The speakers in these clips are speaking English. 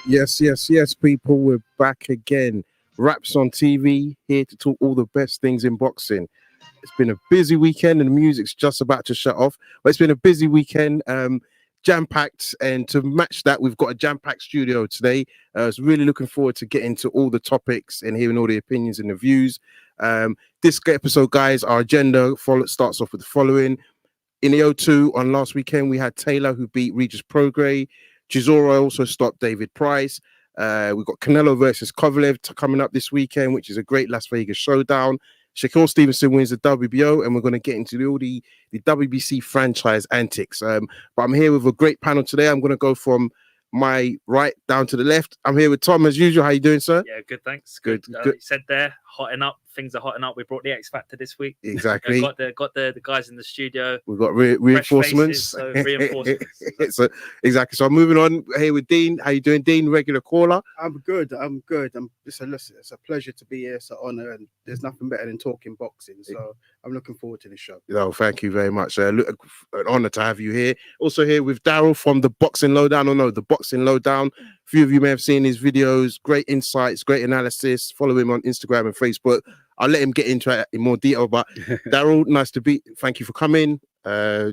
Yes, people, we're back again. Wrapson TV, here to talk all the best things in boxing. It's been a busy weekend and the music's just about to shut off, but it's been a busy weekend, jam-packed, and to match that, we've got a jam-packed studio today. I was really looking forward to getting to all the topics and hearing all the opinions and the views. This episode, guys, our agenda starts off with the following. In the O2 on last weekend, we had Taylor, who beat Regis Prograis. Chisora also stopped David Price. We've got Canelo versus Kovalev coming up this weekend, which is a great Las Vegas showdown. Stevenson wins the WBO, and we're going to get into all the WBC franchise antics. But I'm here with a great panel today. I'm going to go from my right down to the left. I'm here with Tom, as usual. How you doing, sir? Yeah, good, thanks. Good. You said there, hotting up. Things are hotting up. We brought the X Factor this week. Exactly. Got the guys in the studio. We've got reinforcements. Faces, so reinforcements. Exactly. So I'm moving on here with Dean. How you doing, Dean? Regular caller. I'm good. Listen, it's a pleasure to be here. It's an honor, and there's nothing better than talking boxing. So I'm looking forward to this show. No, thank you very much. An honor to have you here. Also here with Daryl from the Boxing Lowdown. The Boxing Lowdown. A few of you may have seen his videos. Great insights, great analysis. Follow him on Instagram and Facebook. I'll let him get into it in more detail, but Daryl, nice to be. Thank you for coming.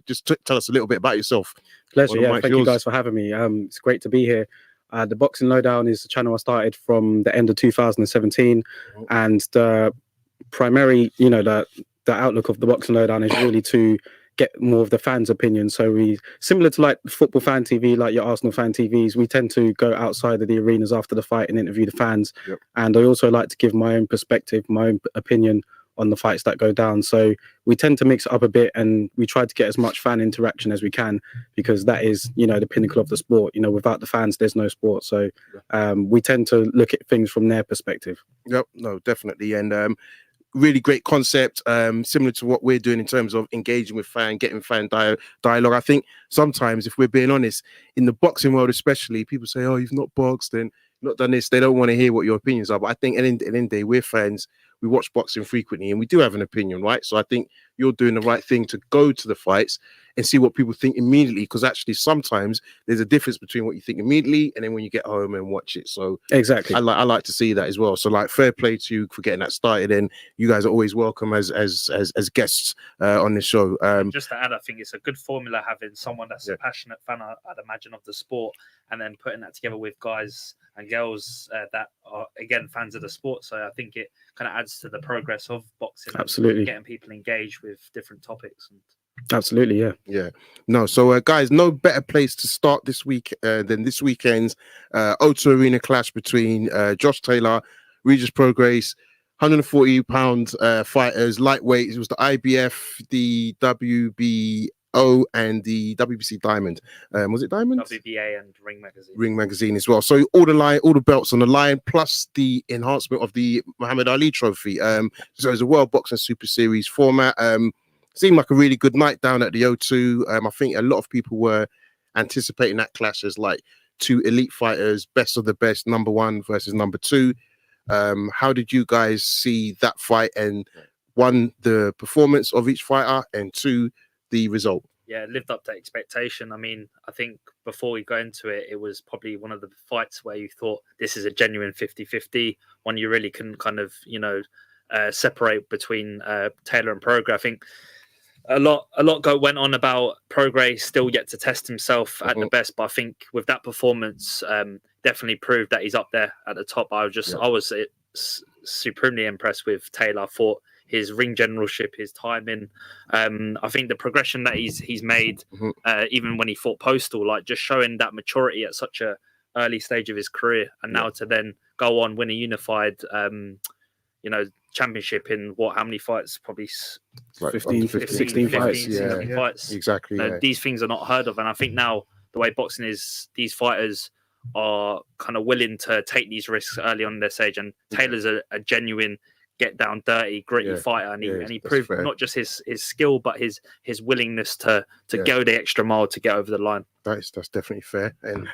Just tell us a little bit about yourself. Pleasure. Yeah, thank you guys for having me. It's great to be here. The Boxing Lowdown is the channel I started from the end of 2017, and the primary, the outlook of the Boxing Lowdown is really to get more of the fans' opinion. So we, similar to like football fan TV, like your Arsenal fan TVs, we tend to go outside of the arenas after the fight and interview the fans. Yep. And I also like to give my own perspective, my own opinion on the fights that go down. So we tend to mix it up a bit, and we try to get as much fan interaction as we can, because that is, the pinnacle of the sport. Without the fans, there's no sport. So we tend to look at things from their perspective. Yep, no, definitely. And really great concept, similar to what we're doing in terms of engaging with getting fan dialogue. I think sometimes, if we're being honest, in the boxing world especially, people say, oh, you've not boxed and not done this. They don't want to hear what your opinions are. But I think at the end of the day, we're fans. We watch boxing frequently and we do have an opinion, right? So I think you're doing the right thing to go to the fights and see what people think immediately, because actually sometimes there's a difference between what you think immediately and then when you get home and watch it. So exactly, I like to see that as well. So like, fair play to you for getting that started, and you guys are always welcome as guests on this show. Just to add, I think it's a good formula having someone that's a passionate fan, I'd imagine, of the sport, and then putting that together with guys and girls that are, again, fans of the sport. So I think it kind of adds to the progress of boxing. Absolutely. Getting people engaged with different topics. Absolutely, yeah. No, so guys, no better place to start this week than this weekend's O2 Arena clash between Josh Taylor, Regis Prograis, 140-pound fighters, lightweight. It was the IBF, the WBO, and the WBC Diamond. Was it Diamond? WBA and Ring Magazine. Ring Magazine as well. So all the belts on the line, plus the enhancement of the Muhammad Ali Trophy. So it's a World Boxing Super Series format. Seemed like a really good night down at the O2. I think a lot of people were anticipating that clash as like two elite fighters, best of the best, number one versus number two. How did you guys see that fight? And one, the performance of each fighter, and two, the result? Yeah, it lived up to expectation. I mean, I think before we go into it, it was probably one of the fights where you thought this is a genuine 50-50, one you really couldn't kind of, separate between Taylor and Prograis. I think a lot went on about Prograis still yet to test himself at the best, but I think with that performance, definitely proved that he's up there at the top. I was supremely impressed with Taylor. I thought his ring generalship, his timing, I think the progression that he's made, even when he fought Postal, like just showing that maturity at such a early stage of his career, and now to then go on, win a unified championship in how many fights? Probably 16 fights. Fights. Exactly. These things are not heard of. And I think now the way boxing is, these fighters are kind of willing to take these risks early on in their stage. And Taylor's a genuine get down dirty, gritty fighter. And he proved not just his skill, but his willingness to go the extra mile to get over the line. That's definitely fair. And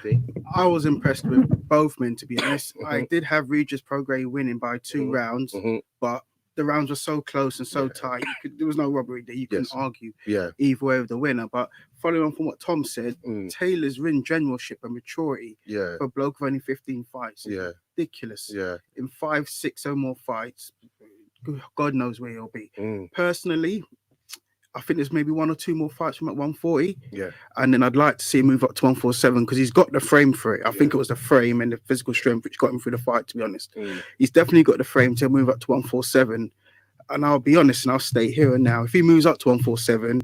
I was impressed with both men, to be honest. I did have Regis Prograis winning by 2 rounds, but the rounds were so close and so tight. There was no robbery that you couldn't argue either way of the winner. But following on from what Tom said, Taylor's ring generalship and maturity for a bloke of only 15 fights is ridiculous. In 5, 6 or more fights, God knows where he'll be. Personally, I think there's maybe 1 or 2 more fights from at 140. And then I'd like to see him move up to 147 because he's got the frame for it. I think it was the frame and the physical strength which got him through the fight, to be honest. He's definitely got the frame to move up to 147. And I'll be honest and I'll state here and now, if he moves up to 147,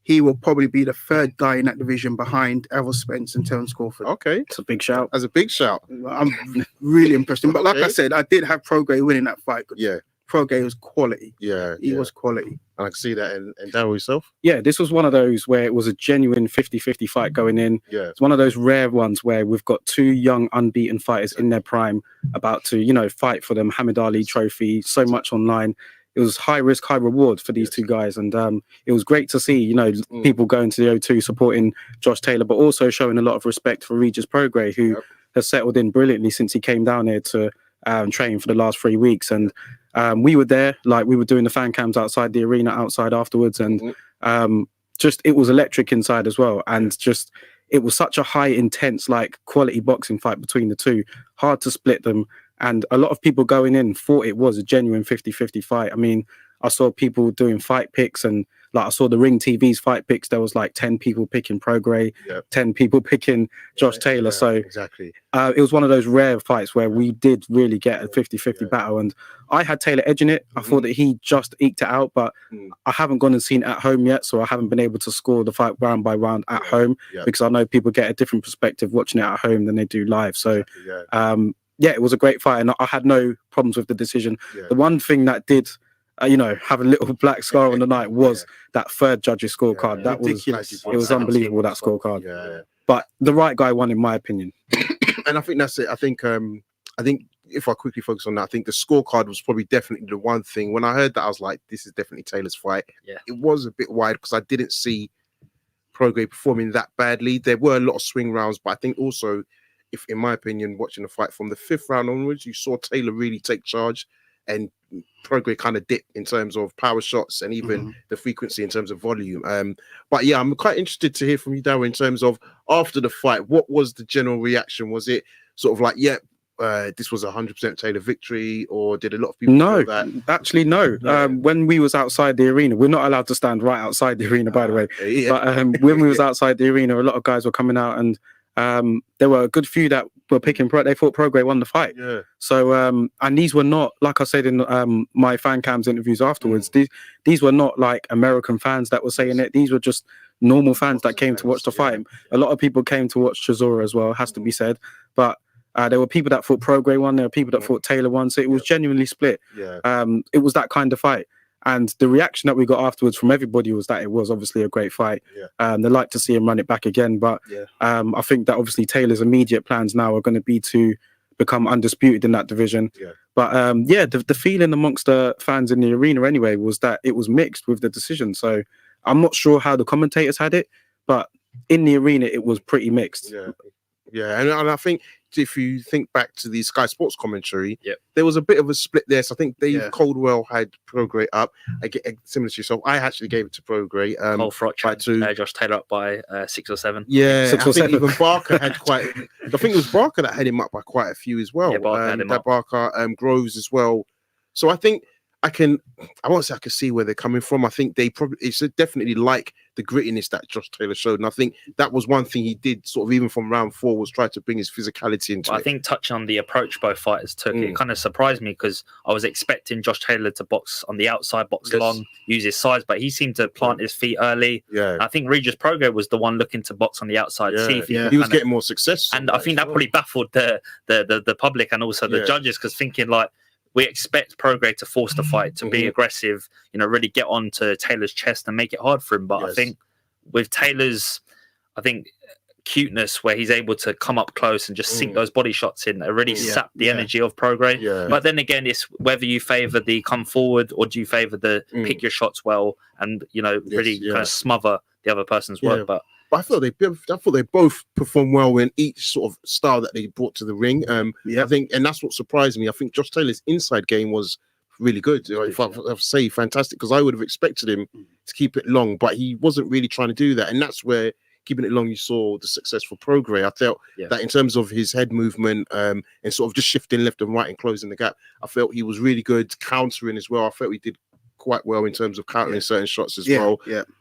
he will probably be the 3rd guy in that division behind Errol Spence and Terence Crawford. Okay. It's a big shout. That's a big shout. I'm really impressed. But like I said, I did have Prograis winning that fight. Prograis was quality. He was quality. And I can see that in Daryl yourself. Yeah, this was one of those where it was a genuine 50-50 fight going in. It's one of those rare ones where we've got 2 young unbeaten fighters in their prime about to, you know, fight for the Muhammad Ali trophy. So much online. It was high risk, high reward for these 2 guys. And it was great to see, you know, people going to the O2 supporting Josh Taylor, but also showing a lot of respect for Regis Prograis, who has settled in brilliantly since he came down here to train for the last 3 weeks. And we were there, like we were doing the fan cams outside the arena, outside afterwards. And just, it was electric inside as well. And just, it was such a high, intense, like quality boxing fight between the 2. Hard to split them. And a lot of people going in thought it was a genuine 50-50 fight. I mean, I saw people doing fight picks and like I saw the Ring TV's fight picks. There was like 10 people picking Prograis, 10 people picking Josh Taylor. So exactly, it was one of those rare fights where we did really get a 50-50 battle. And I had Taylor edging it. I thought that he just eked it out, but I haven't gone and seen it at home yet. So I haven't been able to score the fight round by round at home because I know people get a different perspective watching it at home than they do live. So yeah, it was a great fight, and I had no problems with the decision. The one thing that did, you know, have a little black scar on the night was that 3rd judge's scorecard. That was, it was unbelievable, that scorecard. But the right guy won, in my opinion. And I think that's it. I think if I quickly focus on that, I think the scorecard was probably definitely the one thing. When I heard that, I was like, this is definitely Taylor's fight. It was a bit wide because I didn't see Prograis performing that badly. There were a lot of swing rounds, but I think also, if in my opinion, watching the fight from the 5th round onwards, you saw Taylor really take charge and Prograis kind of dipped in terms of power shots and even the frequency in terms of volume. But yeah, I'm quite interested to hear from you, Darryl, in terms of after the fight, what was the general reaction? Was it sort of like, this was 100% Taylor victory, or did a lot of people feel that? Actually, no. When we was outside the arena, we're not allowed to stand right outside the arena, by the way. But when we was outside the arena, a lot of guys were coming out and there were a good few that were picking they thought Prograis won the fight. So and these were not, like I said in my fan cams interviews afterwards, these were not like American fans that were saying it. These were just normal fans that came to watch the fight. A lot of people came to watch Chisora as well, has to be said. But there were people that thought Prograis won, there were people that thought Taylor won. So it was genuinely split. It was that kind of fight. And the reaction that we got afterwards from everybody was that it was obviously a great fight. They like to see him run it back again. But I think that obviously Taylor's immediate plans now are going to be to become undisputed in that division. But the feeling amongst the fans in the arena anyway was that it was mixed with the decision. So I'm not sure how the commentators had it, but in the arena, it was pretty mixed. And I think if you think back to the Sky Sports commentary, there was a bit of a split there. So I think Dave Coldwell had Prograis up. Similar to yourself, I actually gave it to Prograis. Cole Frotch Josh Taylor up by 6 or 7. I think even Barker had quite. I think it was Barker that had him up by quite a few as well. Barker, Groves as well. So I think I won't say I can see where they're coming from. I think it's definitely like the grittiness that Josh Taylor showed. And I think that was one thing he did sort of even from round 4 was try to bring his physicality into it. I think touching on the approach both fighters took, it kind of surprised me because I was expecting Josh Taylor to box on the outside, box long, use his size, but he seemed to plant his feet early. I think Regis Prograis was the one looking to box on the outside. See if he was getting more success. And I think that probably baffled the public and also the judges because thinking like, we expect Prograis to force the fight, to be aggressive, really get onto Taylor's chest and make it hard for him. But I think with Taylor's, cuteness where he's able to come up close and just sink those body shots in, it really sap the energy of Prograis. But then again, it's whether you favour the come forward or do you favour the pick your shots well and, really kind of smother the other person's work. But I thought they both performed well in each sort of style that they brought to the ring. I think, and that's what surprised me. I think Josh Taylor's inside game was really good. If I say fantastic, because I would have expected him to keep it long, but he wasn't really trying to do that, and that's where keeping it long, you saw the successful Prograis. I felt that in terms of his head movement and sort of just shifting left and right and closing the gap, I felt he was really good countering as well. I felt he did quite well in terms of countering certain shots as well.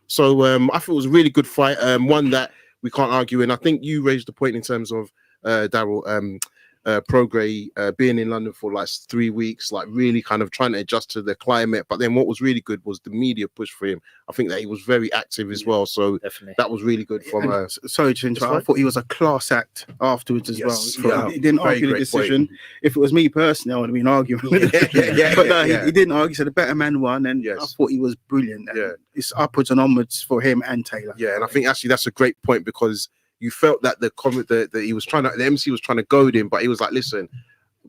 So I thought it was a really good fight, one that we can't argue. And I think you raised the point in terms of Daryl, Prograis being in London for like 3 weeks, like really kind of trying to adjust to the climate. But then what was really good was the media push for him. I think that he was very active as well. So that was really good from sorry to interrupt. I thought he was a class act afterwards as well. He didn't argue the decision. Point. If it was me personally, I would have been arguing with it. But no, he didn't argue. So the better man won, and I thought he was brilliant. And it's upwards and onwards for him and Taylor. Yeah, and I think actually that's a great point, because you felt that the comment that he was trying to, the MC was trying to goad him, but he was like, listen,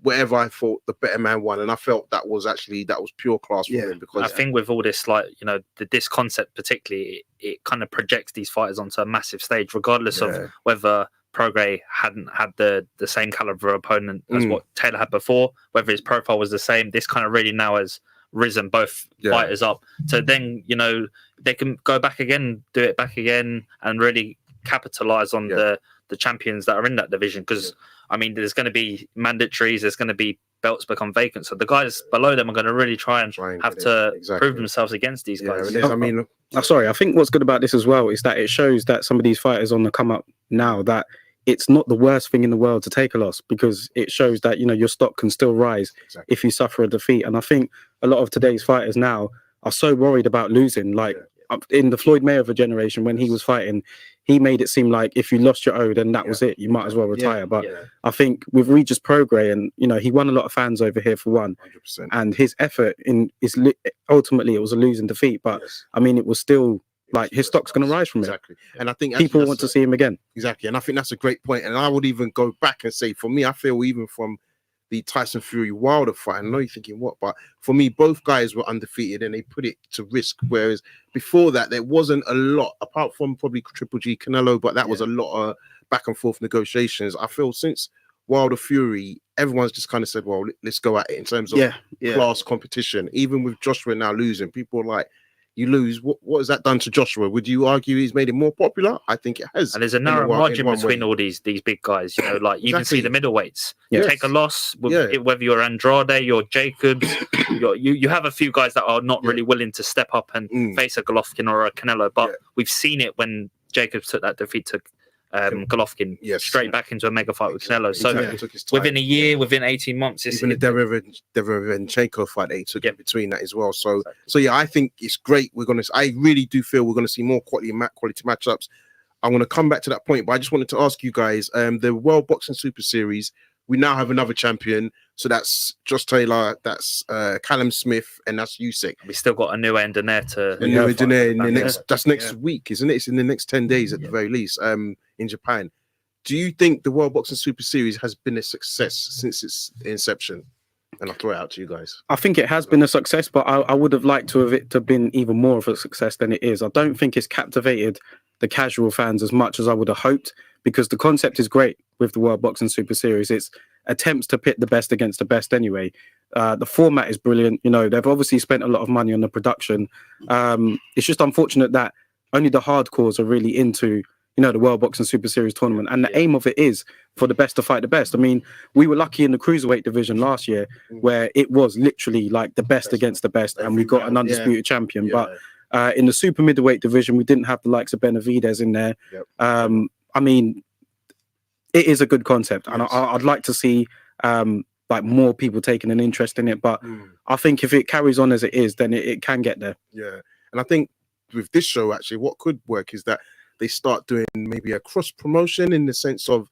whatever, I thought the better man won. And I felt that was pure class for him, because I think with all this, like, you know, this concept particularly, it kind of projects these fighters onto a massive stage, regardless of whether Prograis hadn't had the same caliber opponent as what Taylor had before, whether his profile was the same. This kind of really now has risen both fighters up. So then, you know, they can go back again, do it back again, and really capitalize on the champions that are in that division, because I mean, there's going to be mandatories, there's going to be belts become vacant, so the guys below them are going to really try and have to prove themselves against these guys. I mean, sorry, I think what's good about this as well is that it shows that some of these fighters on the come up now, that it's not the worst thing in the world to take a loss, because it shows that, you know, your stock can still rise if you suffer a defeat. And I think a lot of today's fighters now are so worried about losing, like in the Floyd Mayweather generation, when he was fighting, he made it seem like if you lost your O, then that was it. You might as well retire. But I think with Regis Prograis, and you know, he won a lot of fans over here for one, 100%. And his effort ultimately it was a losing defeat. But I mean, it was still like his stock's going to rise from it. And I think people want to see him again. Exactly, and I think that's a great point. And I would even go back and say, for me, I feel even from the Tyson Fury Wilder fight, I know you're thinking what, but for me, both guys were undefeated and they put it to risk. Whereas before that, there wasn't a lot, apart from probably Triple G Canelo, but that was a lot of back and forth negotiations. I feel since Wilder Fury, everyone's just kind of said, well, let's go at it in terms of class competition. Even with Joshua now losing, people are like, you lose, what has that done to Joshua? Would you argue he's made it more popular? I think it has. And there's a narrow margin between all these big guys, you know, like you can see the middleweights. You take a loss, with whether you're Andrade, you're Jacobs, you have a few guys that are not really willing to step up and face a Golovkin or a Canelo, but we've seen it when Jacobs took that defeat to Golovkin straight back into a mega fight with Canelo. So within a year, within 18 months, even the Derevenchenko fight, they took in between that as well. So yeah, I think it's great. I really do feel we're gonna see more quality matchups. I'm gonna come back to that point, but I just wanted to ask you guys, the World Boxing Super Series, we now have another champion. So that's Josh Taylor, that's Callum Smith, and that's Usyk. We still got a new end in there that's next week, isn't it? It's in the next 10 days at the very least, in Japan. Do you think the World Boxing Super Series has been a success since its inception? And I'll throw it out to you guys. I think it has been a success, but I would have liked to have it to been even more of a success than it is. I don't think it's captivated the casual fans as much as I would have hoped, because the concept is great with the World Boxing Super Series. It's attempts to pit the best against the best anyway. The format is brilliant. You know, they've obviously spent a lot of money on the production. It's just unfortunate that only the hardcores are really into, you know, the World Boxing Super Series tournament. And the aim of it is for the best to fight the best. I mean, we were lucky in the cruiserweight division last year where it was literally like the best against the best, and we got an undisputed champion. But in the super middleweight division, we didn't have the likes of Benavidez in there. I mean, it is a good concept, and I'd like to see like more people taking an interest in it. But I think if it carries on as it is, then it can get there. Yeah, and I think with this show, actually, what could work is that they start doing maybe a cross promotion in the sense of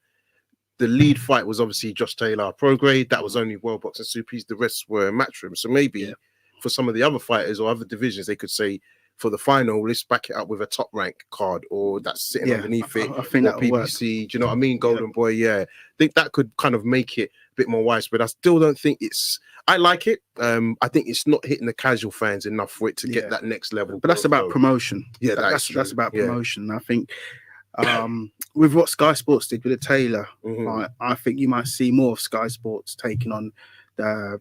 the lead fight was obviously Josh Taylor Prograis. That was only World Boxing Super. The rest were Matchroom. So maybe for some of the other fighters or other divisions, they could say, for the final, let's back it up with a top rank card, or that's sitting underneath it. I think that PBC, do you know what I mean? Golden Boy, I think that could kind of make it a bit more widespread. I still don't think I like it. I think it's not hitting the casual fans enough for it to get that next level. But that's about promotion. Yeah, that's about promotion. I think with what Sky Sports did with the Taylor, I think you might see more of Sky Sports taking on the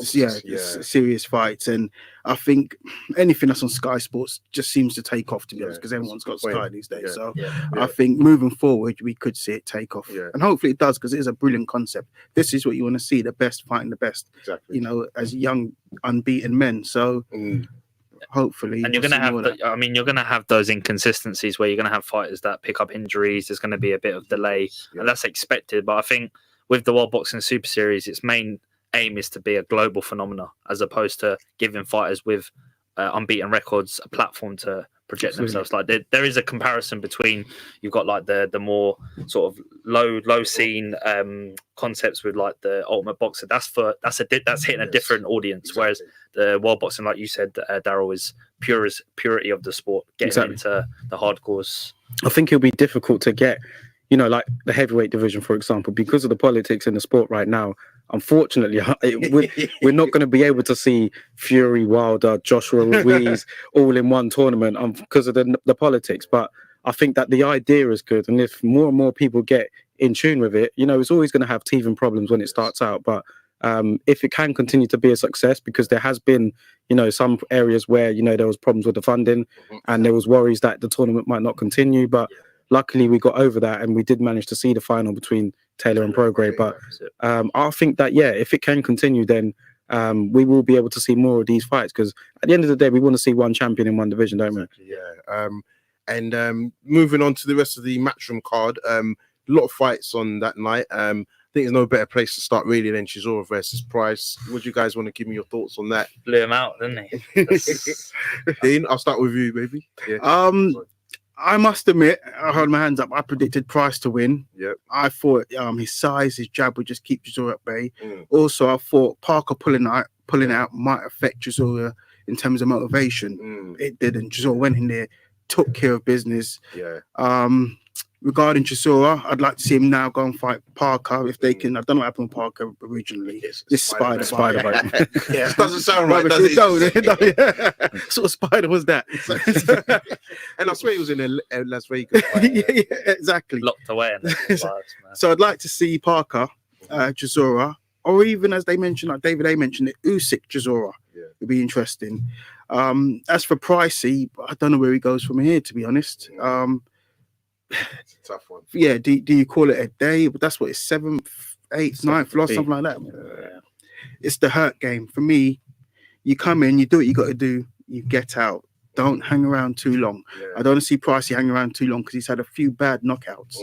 serious fights. And I think anything that's on Sky Sports just seems to take off, to be honest, because everyone's got Sky these days. So I think moving forward, we could see it take off, and hopefully it does, because it is a brilliant concept. This is what you want to see: the best fighting the best. Exactly. You know, as young unbeaten men. So. Hopefully, and you're going to have you're going to have those inconsistencies where you're going to have fighters that pick up injuries. There's going to be a bit of delay, and that's expected. But I think with the World Boxing Super Series, its main aim is to be a global phenomena, as opposed to giving fighters with unbeaten records a platform to project themselves. Like there is a comparison between, you've got like the more sort of low scene concepts with like the Ultimate Boxer. That's hitting a different audience. Whereas the World Boxing, like you said, Daryl, is purity of the sport, getting into the hardcores. I think it'll be difficult to get, you know, like the heavyweight division, for example, because of the politics in the sport right now. Unfortunately, we're not going to be able to see Fury, Wilder, Joshua Ruiz all in one tournament because of the politics. But I think that the idea is good, and if more and more people get in tune with it, you know, it's always going to have teething problems when it starts out. But if it can continue to be a success, because there has been, you know, some areas where, you know, there was problems with the funding, and there was worries that the tournament might not continue, but luckily we got over that, and we did manage to see the final between Taylor and Prograis. But I think that, if it can continue, then we will be able to see more of these fights, because at the end of the day, we want to see one champion in one division, don't we? And moving on to the rest of the matchroom card, a lot of fights on that night. I think there's no better place to start really than Chisora versus Price. Would you guys want to give me your thoughts on that? Blew him out, didn't he? Dean, I'll start with you, baby. I must admit, I hold my hands up. I predicted Price to win. Yep. I thought his size, his jab would just keep Chisora at bay. Also, I thought Parker pulling out might affect Chisora in terms of motivation. It didn't. Chisora went in there, took care of business. Regarding Chisora, I'd like to see him now go and fight Parker if they can. I don't know what happened with Parker originally. This spider bite. It doesn't sound right, does it? No. What sort of spider was that? And I swear he was in Las Vegas. Exactly. Locked away. So I'd like to see Parker, Chisora, or even, as they mentioned, like David A mentioned it, Usyk Chisora. It'd be interesting. As for Pricey, I don't know where he goes from here, to be honest. It's a tough one. Yeah, do you call it a day? But that's what it's 7th, 8th, 9th loss, something like that. It's the hurt game. For me, you come in, you do what you got to do, you get out. Don't hang around too long. I don't want to see Pricey hang around too long, because he's had a few bad knockouts.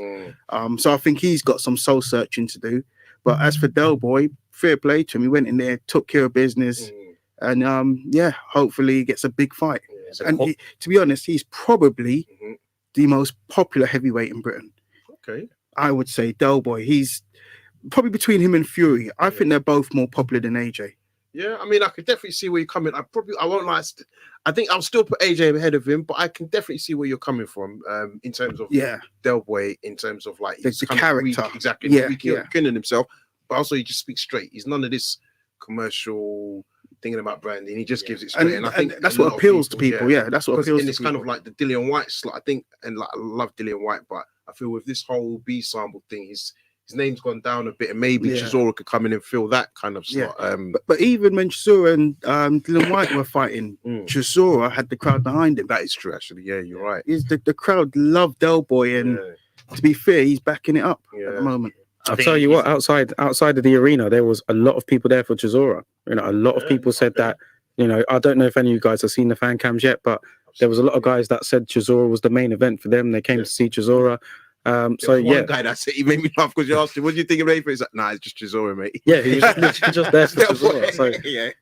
So I think he's got some soul searching to do. But as for Del Boy, fair play to him. He went in there, took care of business, and hopefully he gets a big fight. And to be honest, he's probably the most popular heavyweight in Britain. Okay. I would say Del Boy. He's probably between him and Fury. I think they're both more popular than AJ. Yeah, I mean, I could definitely see where you're coming. I won't lie. I think I'll still put AJ ahead of him, but I can definitely see where you're coming from in terms of Del Boy, in terms of like the character. Exactly. Killing himself, but also he just speaks straight. He's none of this commercial thinking about branding. He just gives it straight, and I think that's what appeals to people. That's what appeals. And it's kind of like the Dillian White slot, I think, and like I love Dillian White, but I feel with this whole B sample thing, his name's gone down a bit, and maybe Chisora could come in and fill that kind of slot. But even when Chisora and Dillian White were fighting, Chisora had the crowd behind him. That is true, actually. Yeah, you're right. The crowd loved Del Boy, and to be fair, he's backing it up at the moment. I'll tell you what, outside of the arena, there was a lot of people there for Chisora. You know, a lot of people said that, you know, I don't know if any of you guys have seen the fan cams yet, but there was a lot of guys that said Chisora was the main event for them. They came to see Chisora. One guy that said, he made me laugh because you asked him, what do you think of Rafer? He's like, nah, it's just Chisora, mate. Yeah, he was literally just there for Chisora.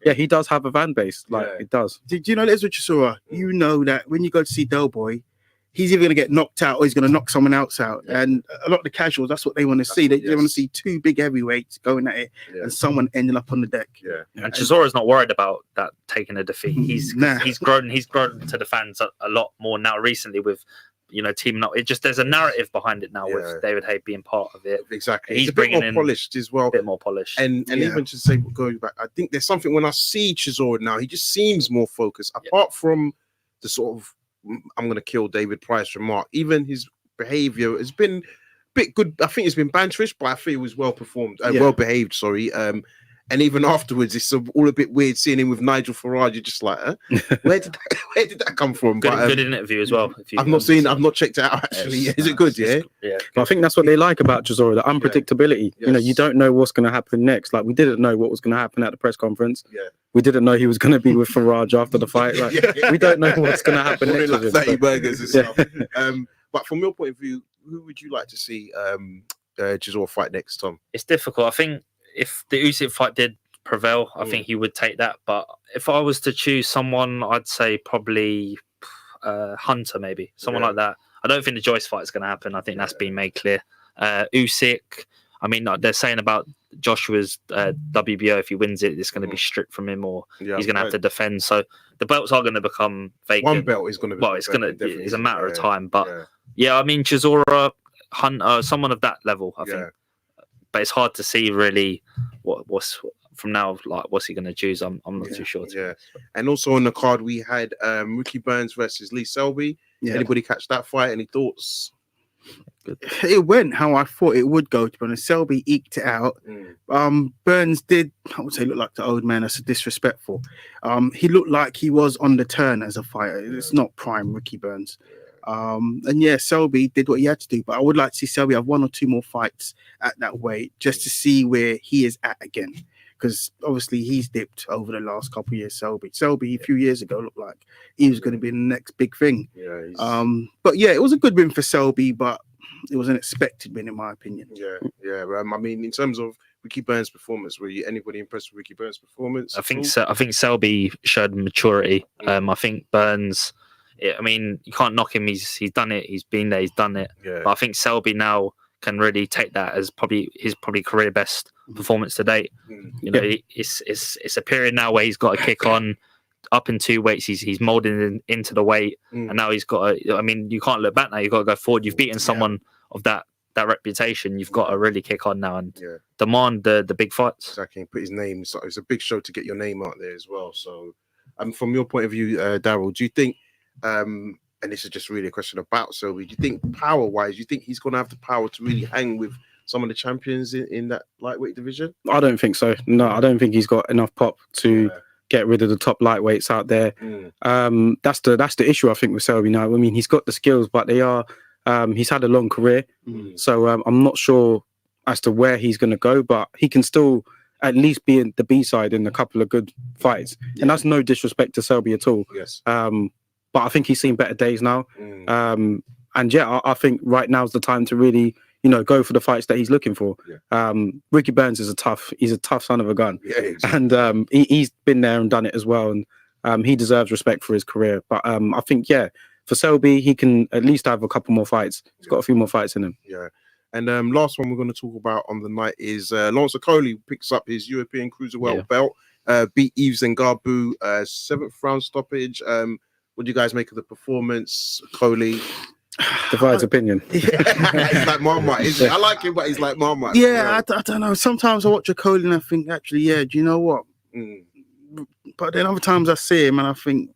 So he does have a fan base. It does. Do you know this with Chisora? You know that when you go to see Del Boy, he's either going to get knocked out or he's going to knock someone else out. And a lot of the casuals, that's what they want to see. They want to see two big heavyweights going at it and someone ending up on the deck. And Chisora's not worried about that taking a defeat. He's grown to the fans a lot more now recently with, you know, teaming up. There's a narrative behind it now with David Haye being part of it. Exactly. He's a bit bringing more polished as well. A bit more polished. And even to say, going back, I think there's something when I see Chisora now, he just seems more focused. Apart from the sort of I'm going to kill David Price remark, even his behavior has been a bit good. I think it's been banterish, but I think it was well performed, well behaved. Sorry. And even afterwards, it's all a bit weird seeing him with Nigel Farage. You're just like, huh? where did that come from? Good interview as well. I've not checked it out actually. Is it good? Yeah. I think that's what they like about Chisora, the unpredictability. You know, you don't know what's going to happen next. Like we didn't know what was going to happen at the press conference. We didn't know he was going to be with Farage after the fight. Like we don't know what's going to happen next. Like 30 burgers and stuff. But from your point of view, who would you like to see Chisora fight next, Tom? It's difficult. I think if the Usyk fight did prevail, I think he would take that. But if I was to choose someone, I'd say probably Hunter, maybe someone like that. I don't think the Joyce fight is going to happen. I think that's been made clear. Usyk, I mean, they're saying about Joshua's WBO. If he wins it, it's going to be stripped from him, or he's going to have to defend. So the belts are going to become vacant. One belt is going to be. Well, it's a matter of time. But I mean, Chisora, Hunter, someone of that level, I think. But it's hard to see really what's from now. Like, what's he going to choose? I'm not too sure. And also on the card we had Ricky Burns versus Lee Selby. Anybody catch that fight? Any thoughts? It went how I thought it would go. To be honest, Selby eked it out. Burns did, I would say, look like the old man. That's disrespectful. He looked like he was on the turn as a fighter. It's not prime Ricky Burns. And Selby did what he had to do, but I would like to see Selby have 1 or 2 more fights at that weight just to see where he is at again, because obviously he's dipped over the last couple of years. Selby a few years ago looked like he was going to be the next big thing. But it was a good win for Selby, but it was an expected win in my opinion. I mean, in terms of Ricky Burns' performance, were you anybody impressed with Ricky Burns' performance? I think so. I think Selby showed maturity. I think Burns, I mean, you can't knock him. He's done it. He's been there. He's done it. But I think Selby now can really take that as probably his career best performance to date. You know, it's a period now where he's got to kick on up in 2 weights. He's molding into the weight, and now he's got to. I mean, you can't look back now. You've got to go forward. You've beaten someone of that reputation. You've got to really kick on now and demand the big fights. Exactly. Put his name. So it's a big show to get your name out there as well. So, from your point of view, Daryl, do you think? And this is just really a question about Selby. Do you think power-wise, you think he's going to have the power to really hang with some of the champions in that lightweight division? I don't think so. No, I don't think he's got enough pop to get rid of the top lightweights out there. That's the issue I think with Selby now. I mean, he's got the skills, but they are. He's had a long career, so I'm not sure as to where he's going to go, but he can still at least be in the B side in a couple of good fights, and that's no disrespect to Selby at all. But I think he's seen better days now. And I think right now is the time to really, go for the fights that he's looking for. Ricky Burns is he's a tough son of a gun. And he's been there and done it as well. And he deserves respect for his career. But I think, for Selby, he can at least have a couple more fights. He's got a few more fights in him. And last one we're going to talk about on the night is Lawrence Okolie picks up his European Cruiserweight belt, beat Yves Ngannou, 7th round stoppage. What do you guys make of the performance, Coley? Divides opinion. He's like Marmite, isn't it? I like him, but he's like Marmite. I don't know. Sometimes I watch a Coley and I think, actually, do you know what? But then other times I see him and I think,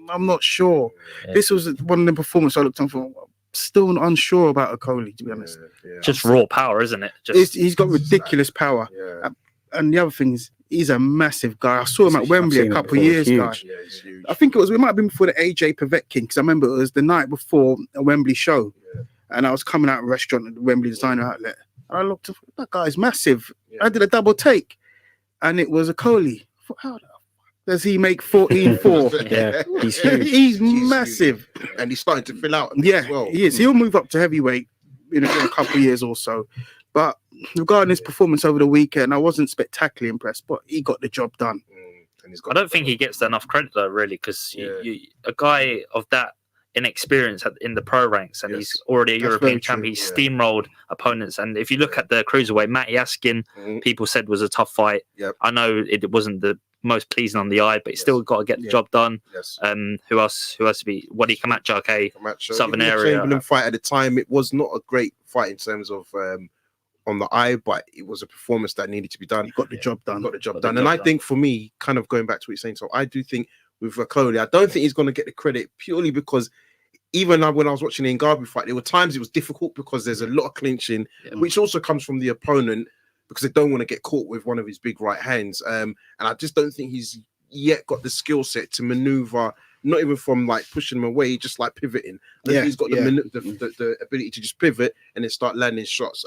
I'm not sure. This was one of the performances I looked on for. Still unsure about a Coley, to be honest. Just raw power, isn't it? He's got ridiculous power. And the other thing is, he's a massive guy. I saw him at Wembley a couple of years ago. I think it might have been before the AJ Povetkin, because I remember it was the night before a Wembley show. And I was coming out of a restaurant at the Wembley Designer Outlet. And I looked, that guy's massive. I did a double take. And it was a Coley. How the fuck does he make 14-4? He's huge. He's massive. Huge. And he's starting to fill out. As well. He is. He'll move up to heavyweight in a couple of years or so. But regarding his performance over the weekend, I wasn't spectacularly impressed, but he got the job done. I don't think he gets enough credit though, really, because a guy of that inexperience in the pro ranks, and he's already a European champion. He's steamrolled opponents, and if you look at the cruiserweight, Matty Askin, people said was a tough fight. I know it wasn't the most pleasing on the eye, but he still got to get the job done. Who else to be? Wadi Camacho, Southern area. Chamberlain fight at the time, it was not a great fight in terms of on the eye, but it was a performance that needed to be done. He got the job done. And I think for me, kind of going back to what you're saying, so I do think with Okolie, I don't think he's going to get the credit purely because even when I was watching the Ngannou fight, there were times it was difficult because there's a lot of clinching, which also comes from the opponent because they don't want to get caught with one of his big right hands. And I just don't think he's yet got the skill set to maneuver, not even from like pushing him away, just like pivoting. I think he's got the ability to just pivot and then start landing shots.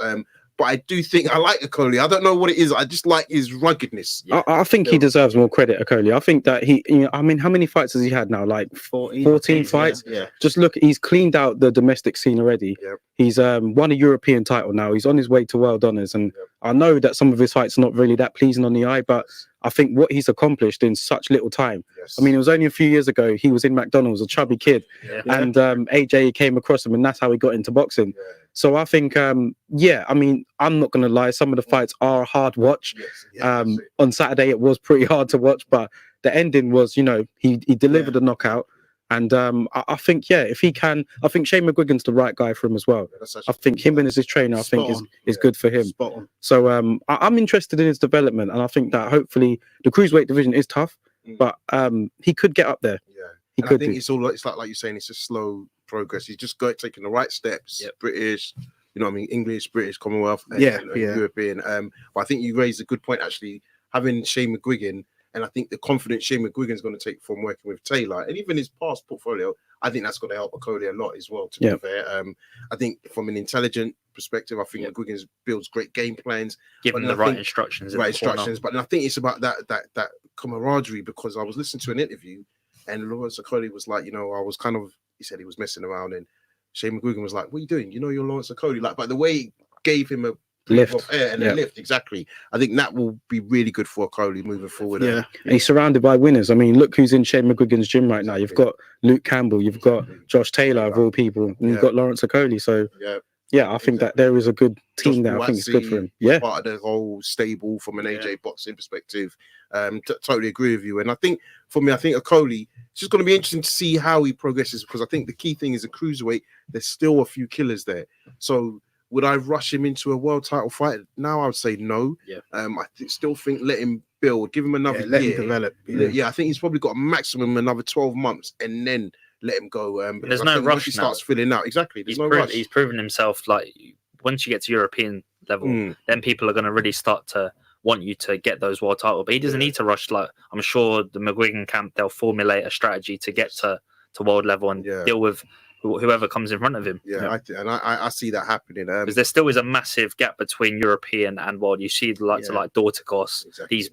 But I do think I like Okolie. I don't know what it is. I just like his ruggedness. I think he deserves more credit, Okolie. I think that I mean, how many fights has he had now? Like 14 fights? Yeah. Just look, he's cleaned out the domestic scene already. Yep. He's won a European title now. He's on his way to world honours. And I know that some of his fights are not really that pleasing on the eye, but I think what he's accomplished in such little time. I mean, it was only a few years ago, he was in McDonald's, a chubby kid. And AJ came across him, and that's how he got into boxing. So I think, I mean, I'm not going to lie. Some of the fights are a hard watch. On Saturday, it was pretty hard to watch, but the ending was, he delivered a knockout. And I think, if he can, I think Shane McGuigan's the right guy for him as well. I think him and as his trainer, I think is good for him. So I'm interested in his development, and I think that hopefully the cruiserweight division is tough, but he could get up there. He could. I think it's like you're saying, it's a slow progress. He's just taking the right steps. British, you know what I mean, English, British, Commonwealth, and European. But I think you raised a good point actually, having Shane McGuigan. And I think the confidence Shane McGuigan's going to take from working with Taylor and even his past portfolio, I think that's going to help Okolie a lot as well, to be fair. I think from an intelligent perspective, I think McGuigan builds great game plans. Given the right instructions. But I think it's about that camaraderie, because I was listening to an interview and Lawrence Okolie was like, he said he was messing around, and Shane McGuigan was like, what are you doing? You know, you're Lawrence Okolie. Like, but the way he gave him a lift of air and a lift, exactly. I think that will be really good for Okolie moving forward. And he's surrounded by winners. I mean, look who's in Shane McGuigan's gym right now. You've got Luke Campbell, you've got Josh Taylor of all people, and you've got Lawrence Okolie. So I think that there is a good team there. I think it's good for him. Part of the whole stable from an AJ boxing perspective. Totally agree with you. And I think for me, Okolie, it's just going to be interesting to see how he progresses, because I think the key thing is a cruiserweight. There's still a few killers there. So would I rush him into a world title fight? Now I would say no. I still think let him build, give him another year. Let him develop. I think he's probably got a maximum another 12 months and then let him go. There's no rush. He starts filling out. Exactly. There's no rush. He's proven himself. Like, once you get to European level, then people are going to really start to want you to get those world titles. But he doesn't need to rush. Like, I'm sure the McGuigan camp, they'll formulate a strategy to get to world level and deal with whoever comes in front of him. I see that happening. Because there still is a massive gap between European and world. You see the likes of like Dorticos.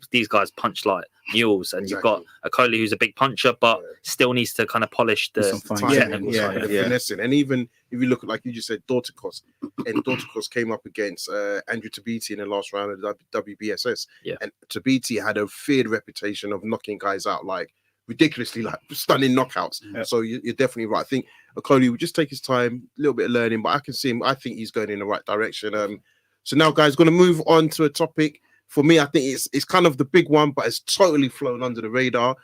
These guys punch like mules, and you've got Okolie, who's a big puncher, but still needs to kind of polish the technical side. Finessing. And even if you look at, like you just said, Dorticos, and Dorticos came up against Andrew Tabiti in the last round of the WBSS, and Tabiti had a feared reputation of knocking guys out like ridiculously, like stunning knockouts. So you're definitely right. I think Okolie would just take his time, a little bit of learning, but I can see him. I think he's going in the right direction. So now, guys, going to move on to a topic. For me, I think it's kind of the big one, but it's totally flown under the radar.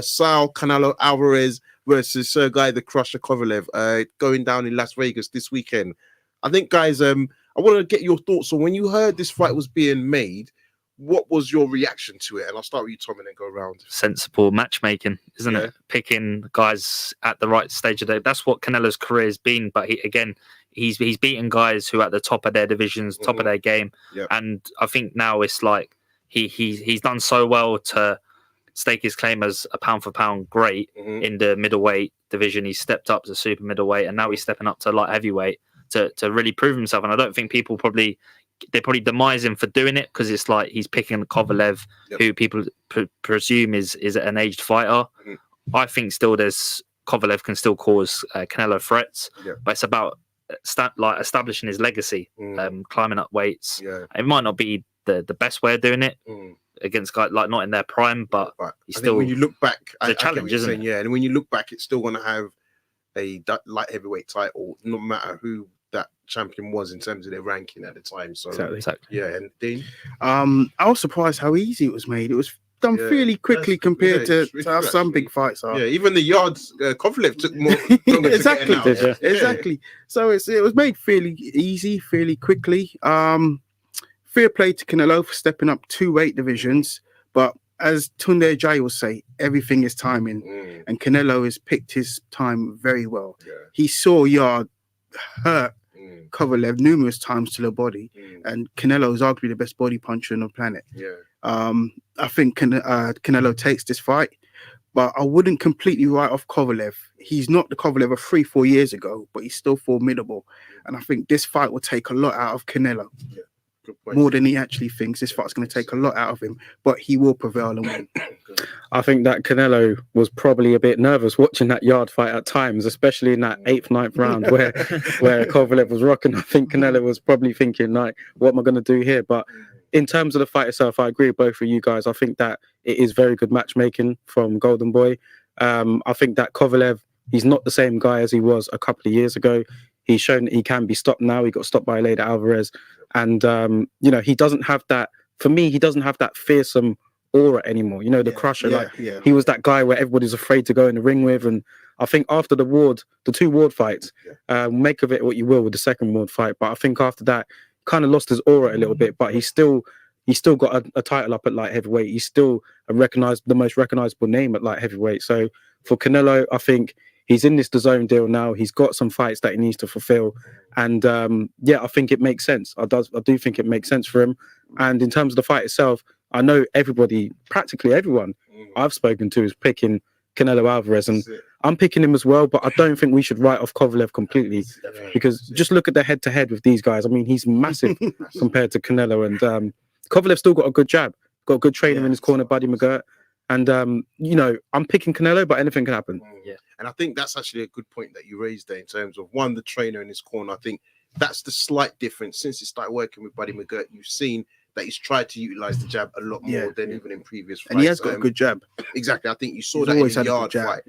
Saul Canelo Alvarez versus Sergey the Crusher Kovalev, going down in Las Vegas this weekend. I think, guys, I want to get your thoughts on when you heard this fight was being made. What was your reaction to it? And I'll start with you, Tom, and then go around. Sensible matchmaking, isn't it? Picking guys at the right stage of that's what Canelo's career has been. But he's beaten guys who are at the top of their divisions, top of their game. And I think now it's like he's done so well to stake his claim as a pound for pound great in the middleweight division. He's stepped up to super middleweight, and now he's stepping up to light heavyweight to really prove himself. And I don't think people they probably demise him for doing it, because it's like he's picking Kovalev, who people presume is an aged fighter. I think still Kovalev can still cause Canelo threats, but it's about establishing his legacy, climbing up weights. It might not be the best way of doing it against guys like not in their prime, but he's still. When you look back, it's a challenge, isn't it? And when you look back, it's still going to have a light heavyweight title, no matter who that champion was in terms of their ranking at the time. So exactly. And Dean, I was surprised how easy it was made. It was done fairly quickly compared to how some big fights are. Even the yards, Kovalev took more longer exactly. So it was made fairly easy, fairly quickly. Fair play to Canelo for stepping up 2 weight divisions, but as Tunde Jai will say, everything is timing, and Canelo has picked his time very well. He saw Yard hurt Kovalev numerous times to the body, and Canelo is arguably the best body puncher on the planet. I think Canelo takes this fight, but I wouldn't completely write off Kovalev. He's not the Kovalev of 3-4 years ago, but he's still formidable. And I think this fight will take a lot out of Canelo. More than he actually thinks. This fight's going to take a lot out of him, but he will prevail and win. I think that Canelo was probably a bit nervous watching that yard fight at times, especially in that 8th, 9th round where Kovalev was rocking. I think Canelo was probably thinking, like, what am I going to do here? But in terms of the fight itself, I agree with both of you guys. I think that it is very good matchmaking from Golden Boy. I think that Kovalev, he's not the same guy as he was a couple of years ago. He's shown that he can be stopped now. He got stopped by Leda Alvarez. And, he doesn't have that, for me, he doesn't have that fearsome aura anymore. The crusher. He was that guy where everybody's afraid to go in the ring with. And I think after the 2 Ward fights, make of it what you will with the second Ward fight. But I think after that, kind of lost his aura a little bit, but he's still got a title up at light heavyweight. He's still the most recognizable name at light heavyweight. So for Canelo, I think he's in this DAZN deal now. He's got some fights that he needs to fulfill. And I think it makes sense. I do think it makes sense for him. And in terms of the fight itself, I know practically everyone I've spoken to is picking Canelo Alvarez, and I'm picking him as well, but I don't think we should write off Kovalev completely, because just look at the head-to-head with these guys. I mean, he's massive compared to Canelo, and Kovalev's still got a good jab, got a good trainer in his corner, Buddy McGirt, and I'm picking Canelo, but anything can happen. And I think that's actually a good point that you raised there in terms of, one, the trainer in his corner. I think that's the slight difference. Since he started working with Buddy McGirt, you've seen that he's tried to utilize the jab a lot more than even in previous fights. And he has got a good jab. Exactly. I think you saw that in the yard fight.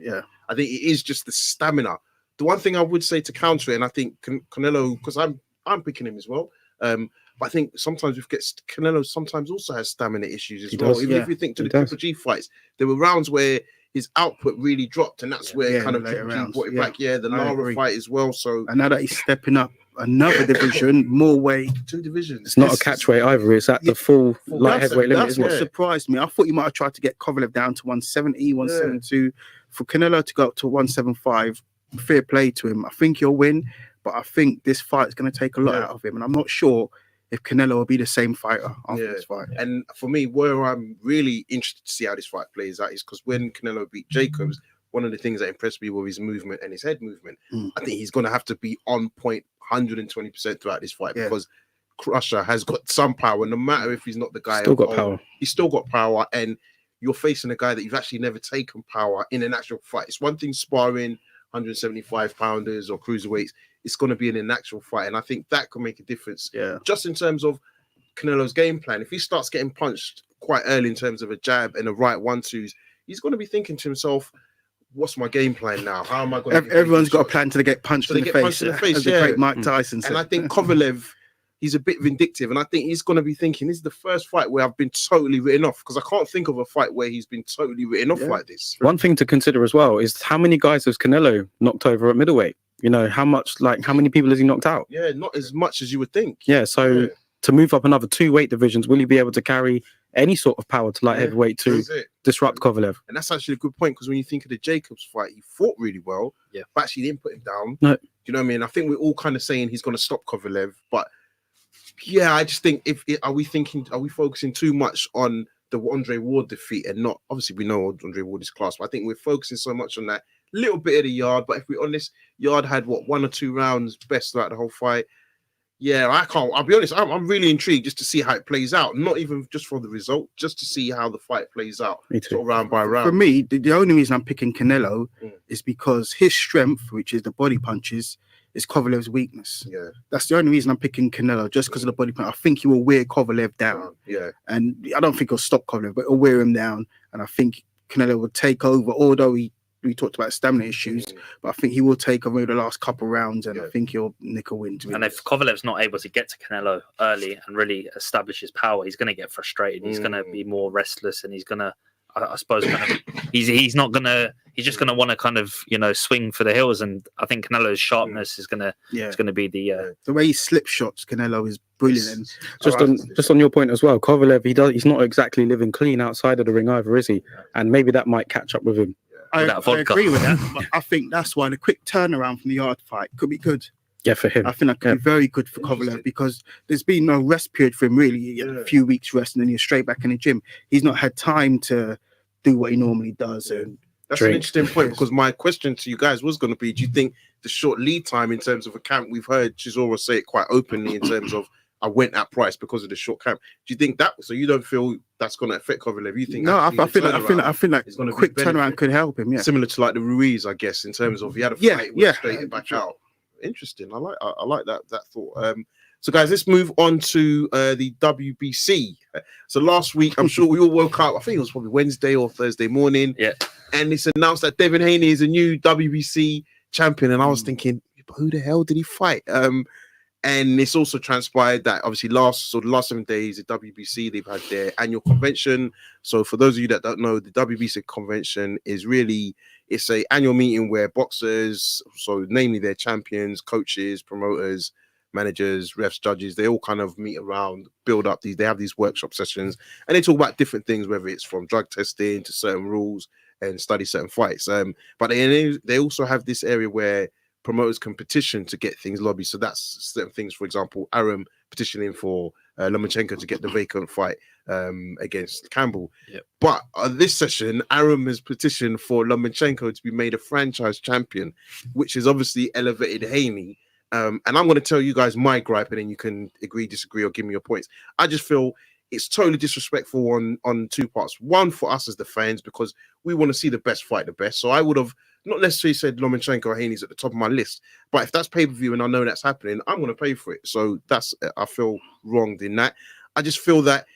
I think it is just the stamina. The one thing I would say to counter it, and I think Canelo, because I'm picking him as well, but I think sometimes Canelo sometimes also has stamina issues as well. Even if you think to the Triple G fights, there were rounds where his output really dropped, and that's where kind of Triple G brought it back. The Lara fight as well. So, and now that he's stepping up another division, more weight, 2 divisions. It's not a catchweight either. It's at the full light heavyweight limit. That's what surprised me. I thought you might have tried to get Kovalev down to 170, 172. For Canelo to go up to 175, fair play to him. I think he'll win, but I think this fight is going to take a lot out of him, and I'm not sure if Canelo will be the same fighter after this fight. And for me, where I'm really interested to see how this fight plays out is because when Canelo beat Jacobs, one of the things that impressed me was his movement and his head movement. I think he's going to have to be on point 120% throughout this fight, because Crusher has got some power. No matter if he's not the guy, he's still got power, and you're facing a guy that you've actually never taken power in an actual fight. It's one thing sparring 175 pounders or cruiserweights. It's going to be in an actual fight, and I think that could make a difference. Just in terms of Canelo's game plan, if he starts getting punched quite early in terms of a jab and a right 1-2s, he's going to be thinking to himself, what's my game plan now? How am I going to... Everyone's got a plan to get punched in the face. As the great Mike Tyson said. And I think Kovalev, he's a bit vindictive, and I think he's going to be thinking, this is the first fight where I've been totally written off, because I can't think of a fight where he's been totally written off like this. One thing to consider as well is how many guys has Canelo knocked over at middleweight? How many people has he knocked out? Not as much as you would think. So to move up another 2 weight divisions, will he be able to carry any sort of power to light heavyweight to disrupt Kovalev? And that's actually a good point, because when you think of the Jacobs fight, he fought really well, but actually didn't put him down. No. Do you know what I mean? I think we're all kind of saying he's going to stop Kovalev, but I just think are we focusing too much on the Andre Ward defeat and not, obviously we know Andre Ward is class, but I think we're focusing so much on that little bit of the yard. But if we're honest, yard had 1 or 2 rounds best throughout the whole fight. I'll be honest, I'm really intrigued just to see how it plays out, not even just for the result, just to see how the fight plays out sort of round by round. For me, the only reason I'm picking Canelo is because his strength, which is the body punches, is Kovalev's weakness. That's the only reason I'm picking Canelo, just because of the body punch. I think he will wear Kovalev down. And I don't think he'll stop Kovalev, but he'll wear him down. And I think Canelo will take over, although we talked about stamina issues, but I think he will take over the last couple rounds, and I think he'll nick a win. And if Kovalev's not able to get to Canelo early and really establish his power, he's going to get frustrated. He's going to be more restless, and he's going to, I suppose, he's just going to want to kind of, swing for the hills. And I think Canelo's sharpness is going to be the way he slip shots. Canelo is brilliant. And just on your point as well, Kovalev, he's not exactly living clean outside of the ring either, is he? And maybe that might catch up with him. I agree with that, but I think that's why the quick turnaround from the yard fight could be good. Yeah, for him. I think that could be very good for Kovalev because there's been no rest period for him, really. He had a few weeks rest and then he's straight back in the gym. He's not had time to do what he normally does. And that's an interesting point because my question to you guys was going to be, do you think the short lead time in terms of a camp, we've heard Chisora say it quite openly in terms of, I went at price because of the short camp. Do you think that, so you don't feel that's going to affect Kovalev? You think no? I think that quick turnaround could help him. Yeah, similar to like the Ruiz, I guess, in terms of he had a fight, straight back out. Interesting. I like that thought. So guys, let's move on to the WBC. So last week, I'm sure we all woke up. I think it was probably Wednesday or Thursday morning. Yeah, and it's announced that Devin Haney is a new WBC champion, and I was thinking, who the hell did he fight? And it's also transpired that obviously the last 7 days at WBC, they've had their annual convention. So for those of you that don't know, the WBC convention is really, it's an annual meeting where boxers, so namely their champions, coaches, promoters, managers, refs, judges, they all kind of meet around, build up they have these workshop sessions, and they talk about different things, whether it's from drug testing to certain rules and study certain fights. But they also have this area where promoters can petition to get things lobbied. So that's certain things, for example, Arum petitioning for Lomachenko to get the vacant fight against Campbell. Yep. But this session, Arum has petitioned for Lomachenko to be made a franchise champion, which has obviously elevated Haney. And I'm going to tell you guys my gripe, and then you can agree, disagree, or give me your points. I just feel it's totally disrespectful on two parts. One, for us as the fans, because we want to see the best fight the best. So I would have not necessarily said Lomachenko or Haney's at the top of my list, but if that's pay-per-view and I know that's happening, I'm going to pay for it. So I feel wronged in that. I just feel that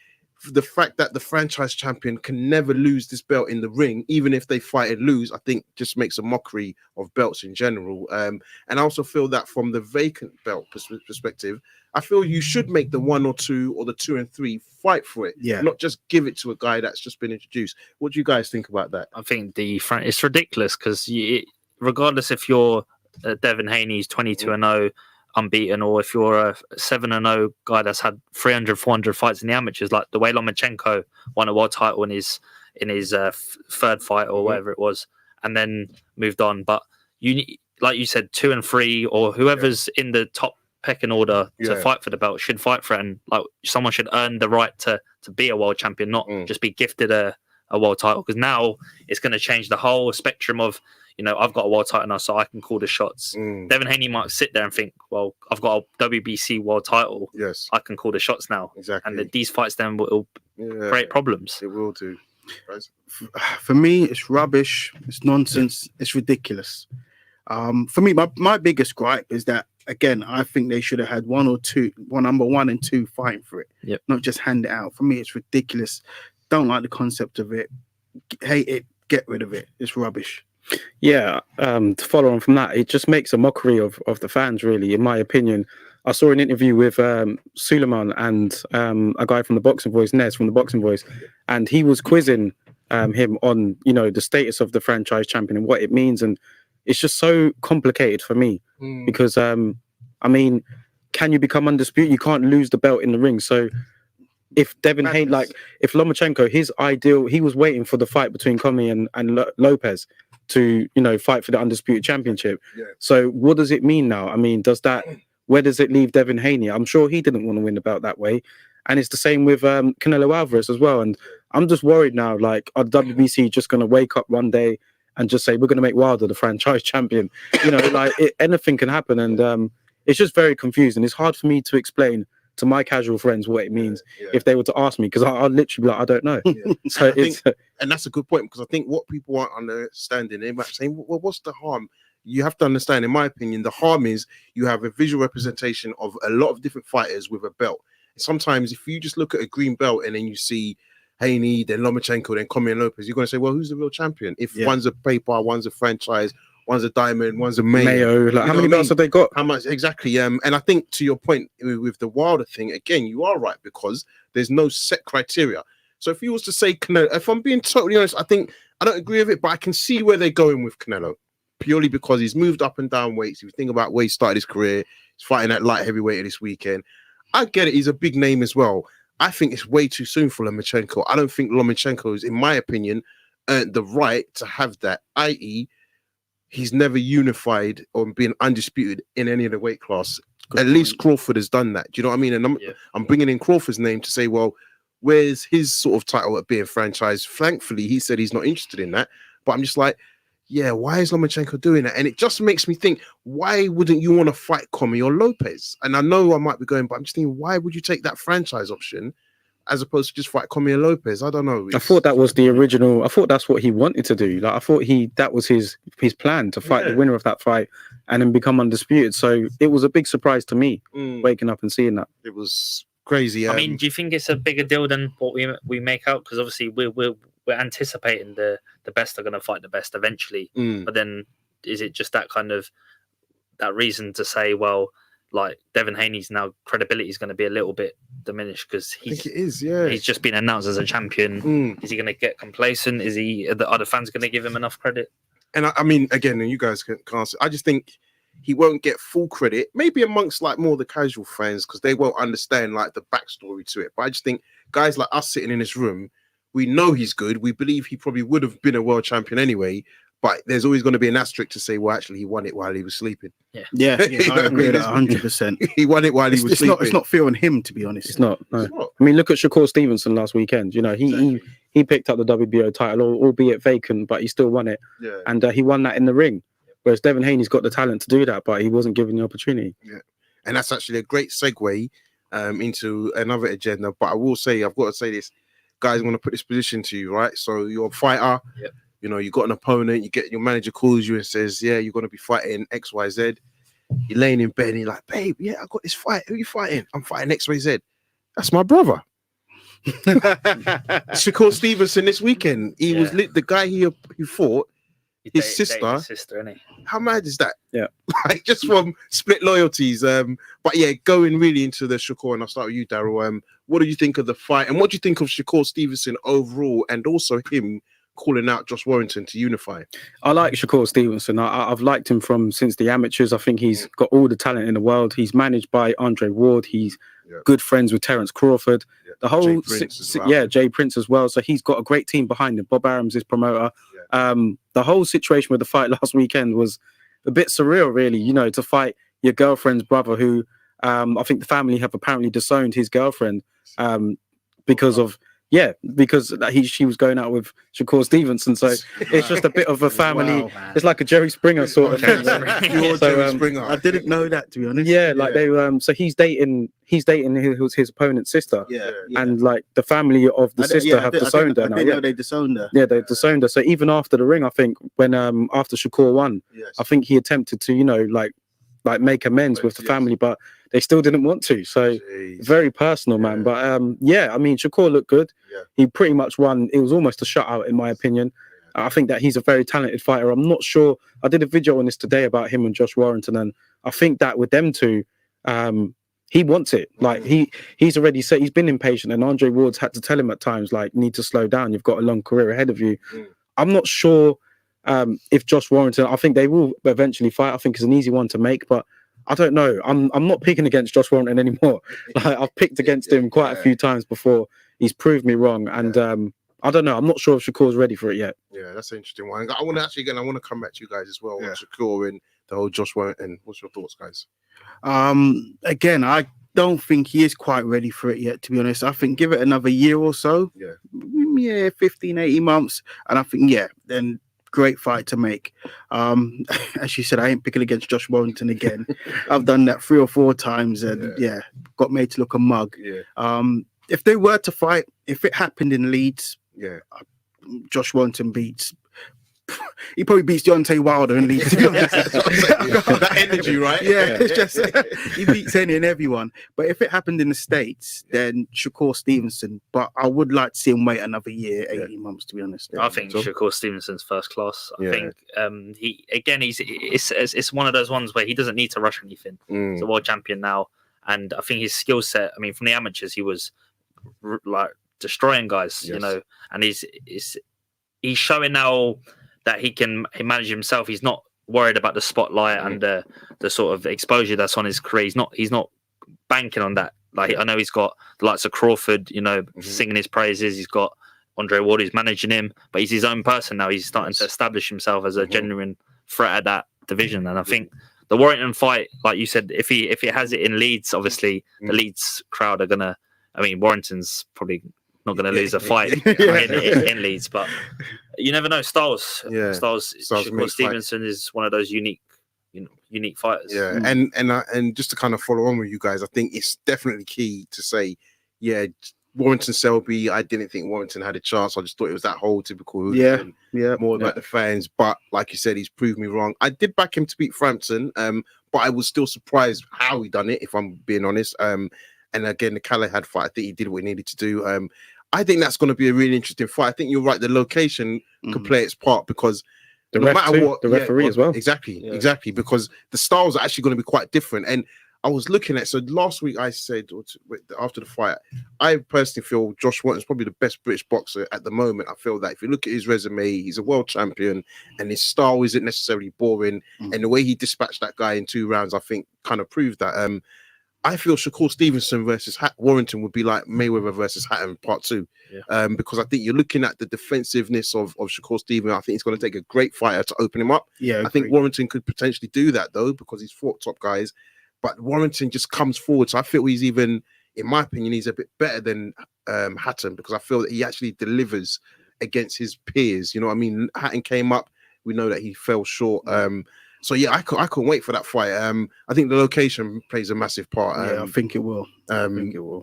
the fact that the franchise champion can never lose this belt in the ring, even if they fight and lose, I think just makes a mockery of belts in general. And I also feel that from the vacant belt perspective, I feel you should make the 1 or 2 or the 2 and 3 fight for it, not just give it to a guy that's just been introduced. What do you guys think about that? I think it's ridiculous because regardless if you're Devin Haney's 22-0 unbeaten, or if you're a 7-0 guy that's had 300, 400 fights in the amateurs, like the way Lomachenko won a world title in his third fight or whatever it was, and then moved on. But like you said, 2 and 3 or whoever's in the top pecking order to fight for the belt should fight for it, and like someone should earn the right to be a world champion, not just be gifted a world title, because now it's going to change the whole spectrum of, I've got a world title now, so I can call the shots. Devin Haney might sit there and think, well, I've got a WBC world title. Yes, I can call the shots now. Exactly. And these fights then will create problems. It will do. For me, it's rubbish. It's nonsense. It's ridiculous. For me, my biggest gripe is that, again, I think they should have had number 1 and 2 fighting for it, not just hand it out. For me, it's ridiculous. Don't like the concept of it. Hate it. Get rid of it. It's rubbish. Yeah, to follow on from that, it just makes a mockery of the fans, really, in my opinion. I saw an interview with Suleiman and a guy from the Boxing Voice, Nez from the Boxing Voice, and he was quizzing him on, the status of the franchise champion and what it means. And it's just so complicated for me because, can you become undisputed? You can't lose the belt in the ring. So if Devin Haney, if Lomachenko, his ideal, he was waiting for the fight between Comey and Lopez to, fight for the undisputed championship. Yeah. So what does it mean now? Where does it leave Devin Haney? I'm sure he didn't want to win the belt that way. And it's the same with Canelo Alvarez as well. And I'm just worried now, are WBC just going to wake up one day and just say, we're going to make Wilder the franchise champion? Anything can happen. And it's just very confusing. It's hard for me to explain to my casual friends what it means if they were to ask me, because I'd literally be like, I don't know. So and that's a good point, because I think what people aren't understanding, they might say, well, what's the harm? You have to understand, in my opinion, the harm is you have a visual representation of a lot of different fighters with a belt. Sometimes if you just look at a green belt and then you see Haney, then Lomachenko, then Comey and Lopez, you're going to say, well, who's the real champion? If one's a paper, one's a franchise, one's a diamond, one's a Mayo. How many belts have they got? How much exactly? And I think to your point with the Wilder thing, again, you are right, because there's no set criteria. So if you was to say Canelo, if I'm being totally honest, I don't agree with it, but I can see where they're going with Canelo, purely because he's moved up and down weights. If you think about where he started his career, he's fighting at light heavyweight this weekend. I get it. He's a big name as well. I think it's way too soon for Lomachenko. I don't think Lomachenko is, in my opinion, earned the right to have that, i.e., he's never unified or been undisputed in any of the weight class. At least Crawford has done that. Do you know what I mean? And I'm bringing in Crawford's name to say, well, where's his sort of title at being franchise? Thankfully, he said he's not interested in that. But I'm just like, yeah, why is Lomachenko doing that? And it just makes me think, why wouldn't you want to fight Commey or Lopez? And I know I might be going, but I'm just thinking, why would you take that franchise option as opposed to just fight Commey or Lopez? I don't know. I thought that was the original. I thought that's what he wanted to do. Like I thought that was his plan to fight the winner of that fight and then become undisputed. So it was a big surprise to me waking up and seeing that. It was crazy. I mean, do you think it's a bigger deal than what we make out? Because obviously we're anticipating the best are going to fight the best eventually. But then is it just that kind of that reason to say, well, like Devin Haney's now credibility is going to be a little bit diminished because he's just been announced as a champion. Is he going to get complacent? Are the fans going to give him enough credit? And I mean, again, and you guys can answer. I just think he won't get full credit, maybe amongst like more the casual fans because they won't understand like the backstory to it. But I just think guys like us sitting in this room, we know he's good. We believe he probably would have been a world champion anyway. But there's always going to be an asterisk to say, well, actually, he won it while he was sleeping. Yeah, I agree with that 100%. He won it while he was sleeping. It's not fair on him, to be honest. It's not. No. I mean, look at Shakur Stevenson last weekend. You know, he picked up the WBO title, albeit vacant, but he still won it. Yeah. And he won that in the ring. Whereas Devin Haney's got the talent to do that, but he wasn't given the opportunity. Yeah, and that's actually a great segue into another agenda. But I will say, I've got to say this, guys. I'm going to put this position to you, right? So you're a fighter. Yep. You know, you got an opponent. You get your manager calls you and says, "Yeah, you're going to be fighting X, Y, Z." You're laying in bed and you're like, "Babe, yeah, I got this fight. Who are you fighting? I'm fighting X, Y, Z." That's my brother. Shakur Stevenson this weekend. He was the guy who fought. His sister, isn't he? How mad is that? Yeah, like just from split loyalties. But yeah, going really into the Shakur, and I'll start with you, Daryl. What do you think of the fight, and what do you think of Shakur Stevenson overall, and also him calling out Josh Warrington to unify? I like Shakur Stevenson. I've liked him since the amateurs. I think he's got all the talent in the world. He's managed by Andre Ward. He's good friends with Terence Crawford. Yeah. The whole Jay Prince as well. So he's got a great team behind him. Bob Arum's his promoter. Yeah. The whole situation with the fight last weekend was a bit surreal, really. You know, to fight your girlfriend's brother, who I think the family have apparently disowned his girlfriend because she was going out with Shakur Stevenson. So it's just a bit of a family. Wow, it's like a Jerry Springer sort of thing. Jerry Springer. I didn't know that, to be honest. Yeah, like they so he's dating his opponent's sister. Yeah. And like the family of the sister have disowned her now. I didn't know they disowned her. Yeah, they disowned her. So even after the ring, I think when after Shakur won, I think he attempted to, you know, like make amends with the family, but they still didn't want to. So very personal, man. But I mean, Shakur looked good. Yeah. He pretty much won. It was almost a shutout, in my opinion. I think that he's a very talented fighter. I'm not sure. I did a video on this today about him and Josh Warrington, and I think that with them two, he wants it. Like he's already said he's been impatient, and Andre Ward's had to tell him at times, like, need to slow down. You've got a long career ahead of you. I'm not sure if Josh Warrington. I think they will eventually fight. I think it's an easy one to make, but I don't know. I'm not picking against Josh Warrington anymore. Like, I've picked against him quite a few times before. He's proved me wrong, and I don't know. I'm not sure if Shakur's ready for it yet. Yeah, that's an interesting one. I want to come back to you guys as well on Shakur and the whole Josh Warrington. What's your thoughts, guys? Again, I don't think he is quite ready for it yet, to be honest. I think give it another year or so. Yeah, 15, 18 months, and I think then. Great fight to make. As you said, I ain't picking against Josh Warrington again. I've done that 3 or 4 times and got made to look a mug. If they were to fight, if it happened in Leeds, Josh Warrington he probably beats Deontay Wilder in Leeds. That energy, right? Yeah, it's just he beats any and everyone. But if it happened in the States, then Shakur Stevenson. But I would like to see him wait another year, 18 months, to be honest. I think Shakur Stevenson's first class. I think it's one of those ones where he doesn't need to rush anything. He's a world champion now, and I think his skill set. I mean, from the amateurs, he was like destroying guys, you know, and he's showing now that he can manage himself. He's not worried about the spotlight and the sort of exposure that's on his career. He's not banking on that. Like, I know he's got the likes of Crawford, you know, singing his praises. He's got Andre Ward who's managing him, but he's his own person now. He's starting to establish himself as a genuine threat at that division. And I think the Warrington fight, like you said, if it has it in Leeds, obviously the Leeds crowd are gonna. I mean, Warrington's probably not going to lose a fight in Leeds, but you never know. Styles Shakur Stevenson is one of those unique fighters. Yeah, and just to kind of follow on with you guys, I think it's definitely key to say, Warrington Selby. I didn't think Warrington had a chance. I just thought it was that whole typical more about the fans. But like you said, he's proved me wrong. I did back him to beat Frampton, but I was still surprised how he done it, if I'm being honest. And again, the Callahan fight, I think he did what he needed to do. I think that's going to be a really interesting fight. I think you're right. The location could play its part because the referee as well. Exactly. Because the styles are actually going to be quite different. And I was looking at, so last week I said, after the fight, I personally feel Josh Warrington's probably the best British boxer at the moment. I feel that if you look at his resume, he's a world champion and his style isn't necessarily boring. And the way he dispatched that guy in 2 rounds, I think kind of proved that. I feel Shakur Stevenson versus Warrington would be like Mayweather versus Hatton Part 2. Because I think you're looking at the defensiveness of Shakur Stevenson. I think it's going to take a great fighter to open him up. I think Warrington could potentially do that though, because he's fought top guys. But Warrington just comes forward. So I feel he's even, in my opinion, he's a bit better than Hatton, because I feel that he actually delivers against his peers. You know what I mean? Hatton came up. We know that he fell short. So yeah, I couldn't wait for that fight. I think the location plays a massive part. I think it will.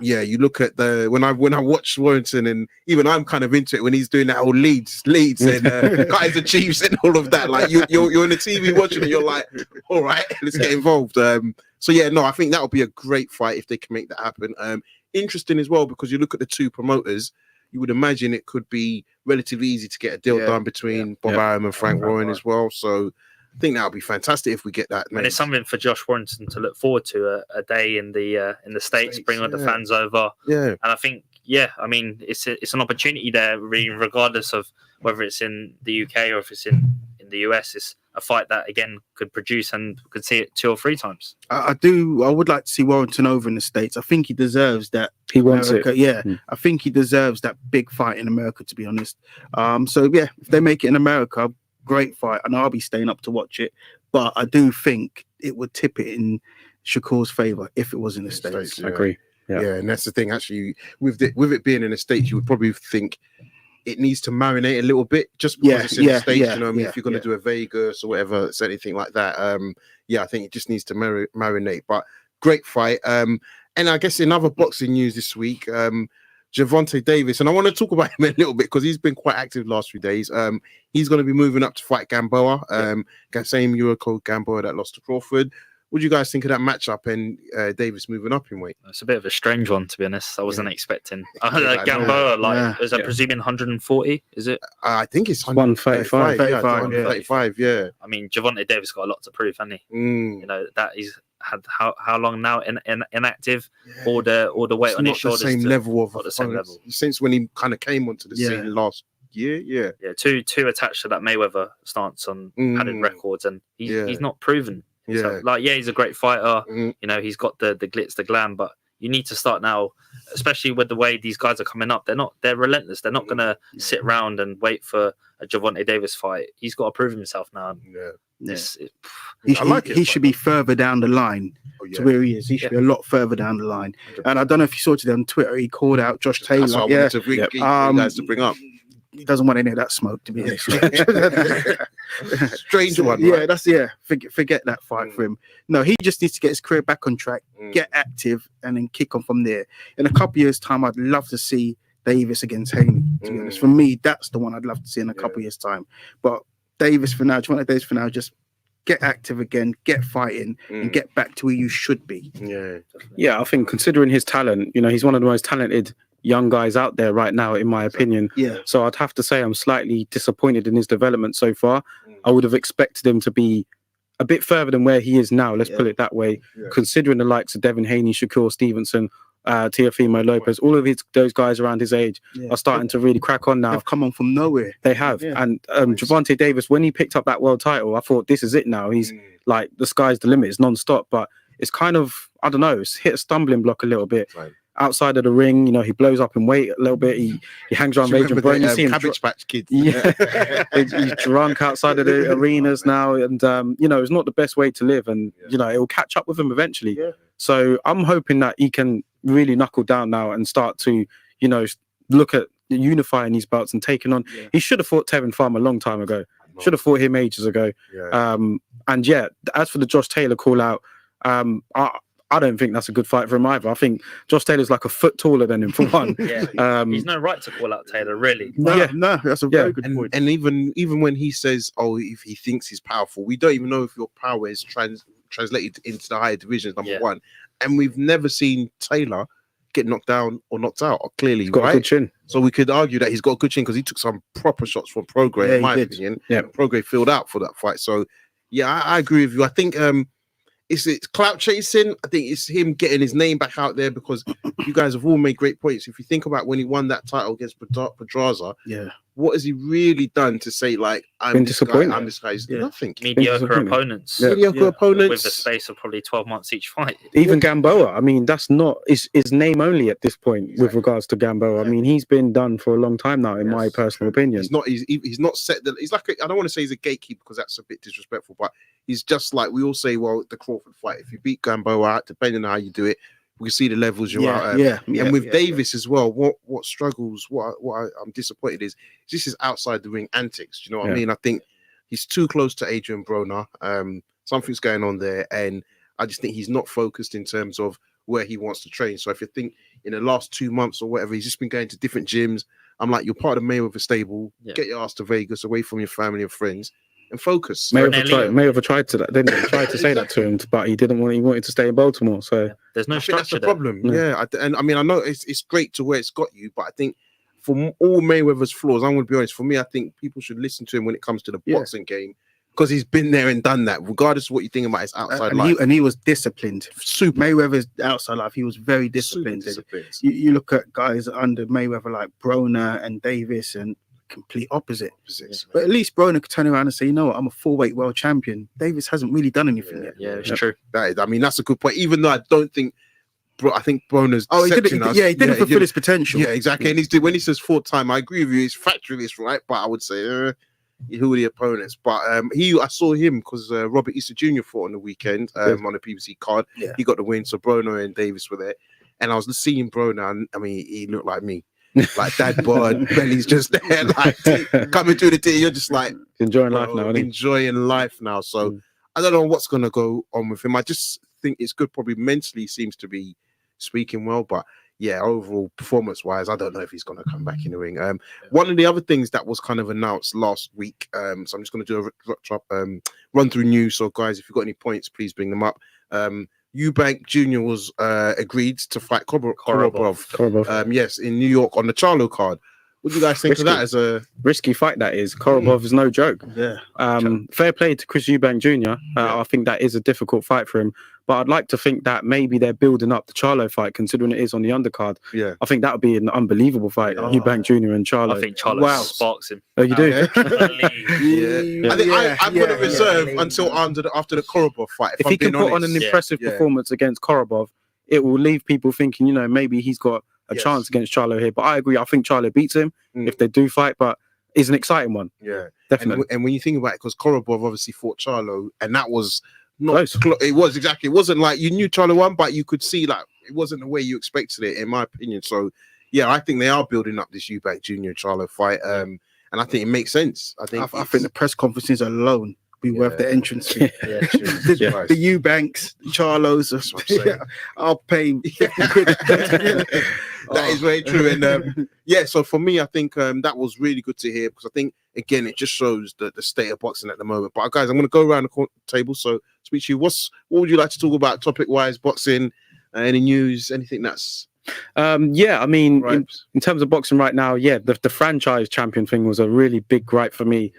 Yeah, you look at when I watch Warrington, and even I'm kind of into it when he's doing that whole leads and guys the Chiefs and all of that. Like you're on the TV watching it, you're like, all right, let's get involved. So yeah, no, I think that would be a great fight if they can make that happen. Interesting as well, because you look at the 2 promoters, you would imagine it could be relatively easy to get a deal done between Bob Arum and Frank Warren as well. So I think that would be fantastic if we get that. And it's something for Josh Warrington to look forward to, a day in the States, bring all the fans over. And I think, I mean, it's an opportunity there, really, regardless of whether it's in the UK or if it's in the US. It's a fight that, again, could produce and could see it 2 or 3 times. I would like to see Warrington over in the States. I think he deserves that. He wants it. I think he deserves that big fight in America, to be honest. So yeah, if they make it in America, great fight, and I'll be staying up to watch it. But I do think it would tip it in Shakur's favor if it was in the States. I agree. Yeah, and that's the thing. Actually, with it being in the States, you would probably think it needs to marinate a little bit, just because it's in the States. You know what I mean? If you're going to do a Vegas or whatever, it's anything like that. I think it just needs to marinate. But great fight. And I guess in other boxing news this week, Gervonta Davis, and I want to talk about him a little bit because he's been quite active last few days. He's going to be moving up to fight Gamboa, same Eurocode Gamboa that lost to Crawford. What do you guys think of that matchup and Davis moving up in weight? It's a bit of a strange one, to be honest. I wasn't expecting. Gamboa, is that presuming 140? Is it? I think it's 135. 135, yeah. I mean, Gervonta Davis got a lot to prove, hasn't he? You know, that he's had how long now inactive, all the weight on his shoulders. The same level since when he kind of came onto the scene last year. Two attached to that Mayweather stance on padded records, and he's not proven. So, he's a great fighter. You know, he's got the glitz, the glam, but you need to start now, especially with the way these guys are coming up. They're relentless. They're not going to sit around and wait for a Gervonta Davis fight. He's got to prove himself now. He should be further down the line to where he is. He should be a lot further down the line. And I don't know if you saw today on Twitter, he called out Josh Taylor. That's what I wanted to guys to bring up. He doesn't want any of that smoke, to be honest. Strange one. Forget that fight for him. No, he just needs to get his career back on track, get active, and then kick on from there. In a couple of years' time, I'd love to see Davis against Haney. To be honest, for me, that's the one I'd love to see in a couple of years' time. But Davis for now, just get active again, get fighting, and get back to where you should be. I think considering his talent, you know, he's one of the most talented young guys out there right now, in my opinion. So I'd have to say I'm slightly disappointed in his development so far. I would have expected him to be a bit further than where he is now. Let's put it that way. Considering the likes of Devin Haney, Shakur Stevenson, Teofimo Lopez, all of those guys around his age are starting to really crack on now. They've come on from nowhere. They have. And Gervonta Davis, when he picked up that world title, I thought, this is it now. He's like, the sky's the limit. It's non-stop. But it's kind of, I don't know, it's hit a stumbling block a little bit. outside of the ring, you know, he blows up in weight a little bit. He hangs around Raging Bone. You see him Cabbage Patch Kids. Yeah, he's drunk outside of the arenas now, and you know, it's not the best way to live, and you know, it will catch up with him eventually. Yeah. So I'm hoping that he can really knuckle down now and start to, you know, look at unifying these belts and taking on. Yeah. He should have fought Tevin Farm a long time ago. Should have fought him ages ago. Yeah. And yeah, as for the Josh Taylor call out, I don't think that's a good fight for him either. I think Josh Taylor's like a foot taller than him for one. He's no right to call out Taylor, really. No, that's a very good point. And even when he says, "Oh, if he thinks he's powerful," we don't even know if your power is translated into the higher divisions. Number one, and we've never seen Taylor get knocked down or knocked out. Clearly, he's got a good chin. So we could argue that he's got a good chin because he took some proper shots from Prograis, in my opinion. Yeah, Prograis filled out for that fight. So yeah, I agree with you. I think it's clout chasing. I think it's him getting his name back out there because you guys have all made great points. If you think about when he won that title against Pedraza, what has he really done to say, like, I'm disappointed? I'm this guy's nothing. Mediocre opponents. Mediocre opponents. With a space of probably 12 months each fight. Even Gamboa, I mean, that's not his name only at this point with regards to Gamboa. I mean, he's been done for a long time now, in my personal opinion. He's not set. He's like, I don't want to say he's a gatekeeper because that's a bit disrespectful, but he's just like, we all say, well, the Crawford fight, if you beat Gamboa out, depending on how you do it, we can see the levels you're out at. And with Davis as well, what struggles, what I'm disappointed is this is outside the ring antics. Do you know what I mean? I think he's too close to Adrian Broner. Something's going on there, and I just think he's not focused in terms of where he wants to train. So if you think in the last 2 months or whatever, he's just been going to different gyms. I'm like, you're part of Mayweather stable. Get your ass to Vegas, away from your family and friends, and focus. Mayweather tried to that, didn't he? Tried to say that to him, but he didn't want. He wanted to stay in Baltimore. So there's no structure. That's the problem. And I mean, I know it's great to where it's got you, but I think for all Mayweather's flaws, I'm going to be honest. For me, I think people should listen to him when it comes to the boxing game because he's been there and done that. Regardless of what you think about his outside life, and he was disciplined. Super. Mayweather's outside life, he was very disciplined. You look at guys under Mayweather like Broner and Davis and complete opposite. But at least Broner could turn around and say, you know what, I'm a 4-weight world champion. Davis hasn't really done anything yet. Yeah, it's true. I mean, that's a good point. Even though I don't think, I think Broner's he didn't fulfill his potential. Yeah, exactly. And when he says 4-time, I agree with you. He's factoring this right, but I would say who are the opponents? But I saw him because Robert Easter Jr. fought on the weekend on the PBC card. Yeah. He got the win, so Broner and Davis were there. And I was seeing Broner, and I mean, he looked like me. Like dad bod, belly's just there, like coming through the tea. You're just like enjoying life now. Enjoying life now. So I don't know what's gonna go on with him. I just think it's good. Probably mentally seems to be speaking well, but yeah, overall performance-wise, I don't know if he's gonna come back in the ring. One of the other things that was kind of announced last week. So I'm just gonna do a run through news. So guys, if you've got any points, please bring them up. Eubank Jr. was agreed to fight Korobov. Yes, in New York on the Charlo card. What do you guys think of that as a risky fight? That is, Korobov is no joke. Yeah. Fair play to Chris Eubank Jr. I think that is a difficult fight for him. But I'd like to think that maybe they're building up the Charlo fight, considering it is on the undercard. Yeah. I think that would be an unbelievable fight, Eubank Jr. and Charlo. I think Charlo sparks him. Oh, you do? I think I'm going to reserve until after the Korobov fight. If he can put on an impressive performance against Korobov, it will leave people thinking, you know, maybe he's got a chance against Charlo here. But I agree. I think Charlo beats him if they do fight, but it's an exciting one. Yeah, definitely. And when you think about it, because Korobov obviously fought Charlo, and that was not close. It was exactly. It wasn't like you knew Charlo won, but you could see like it wasn't the way you expected it, in my opinion. So yeah, I think they are building up this Eubank Jr. Charlo fight, and I think it makes sense. I think the press conferences alone be worth the entrance fee. The Eubanks, Charlos, I'll pay 50 quid. That is very true. And so for me, I think that was really good to hear because I think again it just shows the state of boxing at the moment. But guys, I'm going to go around the table. So speak to you. What would you like to talk about topic wise, boxing? Any news? Anything that's I mean, in terms of boxing right now, the franchise champion thing was a really big gripe for me.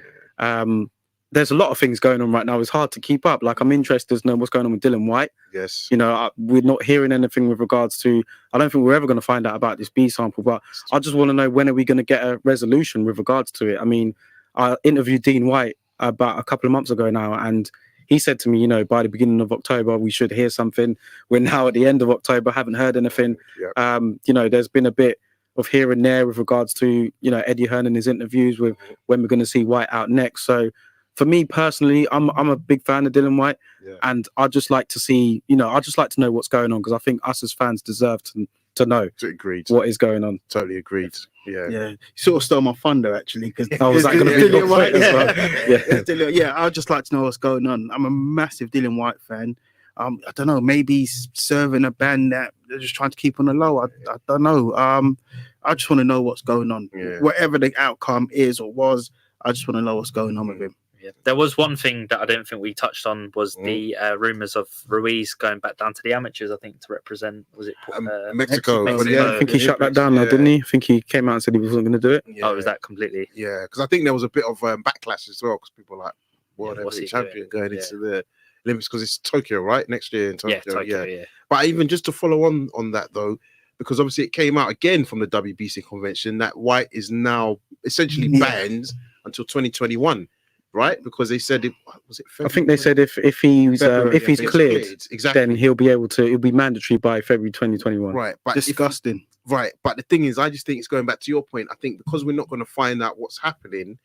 There's a lot of things going on right now. It's hard to keep up. Like, I'm interested to know what's going on with Dylan White. Yes. You know, we're not hearing anything with regards to, I don't think we're ever going to find out about this B sample, but I just want to know, when are we going to get a resolution with regards to it? I mean, I interviewed Dean White about a couple of months ago now, and he said to me, you know, by the beginning of October, we should hear something. We're now at the end of October, haven't heard anything. You know, there's been a bit of here and there with regards to, you know, Eddie Hearn and his interviews with when we're going to see White out next. So for me personally, I'm a big fan of Dillian Whyte, and I'd just like to see, you know, I'd just like to know what's going on, because I think us as fans deserve to know what is going on. Totally agreed. Yeah. You sort of stole my thunder actually, because was that going to be Dillian Whyte as well? I'd just like to know what's going on. I'm a massive Dillian Whyte fan. I don't know, maybe he's serving a band that they're just trying to keep on the low. I don't know. I just want to know what's going on. Whatever the outcome is or was, I just want to know what's going on with him. There was one thing that I don't think we touched on, was the rumours of Ruiz going back down to the amateurs, I think, to represent, was it Mexico? I think he shut that down now, didn't he? I think he came out and said he wasn't going to do it. Oh, was that completely? Yeah, because I think there was a bit of backlash as well, because people were like, well, they're champion going into the Olympics, because it's Tokyo, right? Next year in Tokyo. Tokyo. But even just to follow on that though, because obviously it came out again from the WBC convention that White is now essentially banned until 2021. Right, because they said I think they said if he's cleared, then he'll be able to. It'll be mandatory by February 2021. Right, but disgusting. Right, but the thing is, I just think it's going back to your point. I think because we're not going to find out what's happening,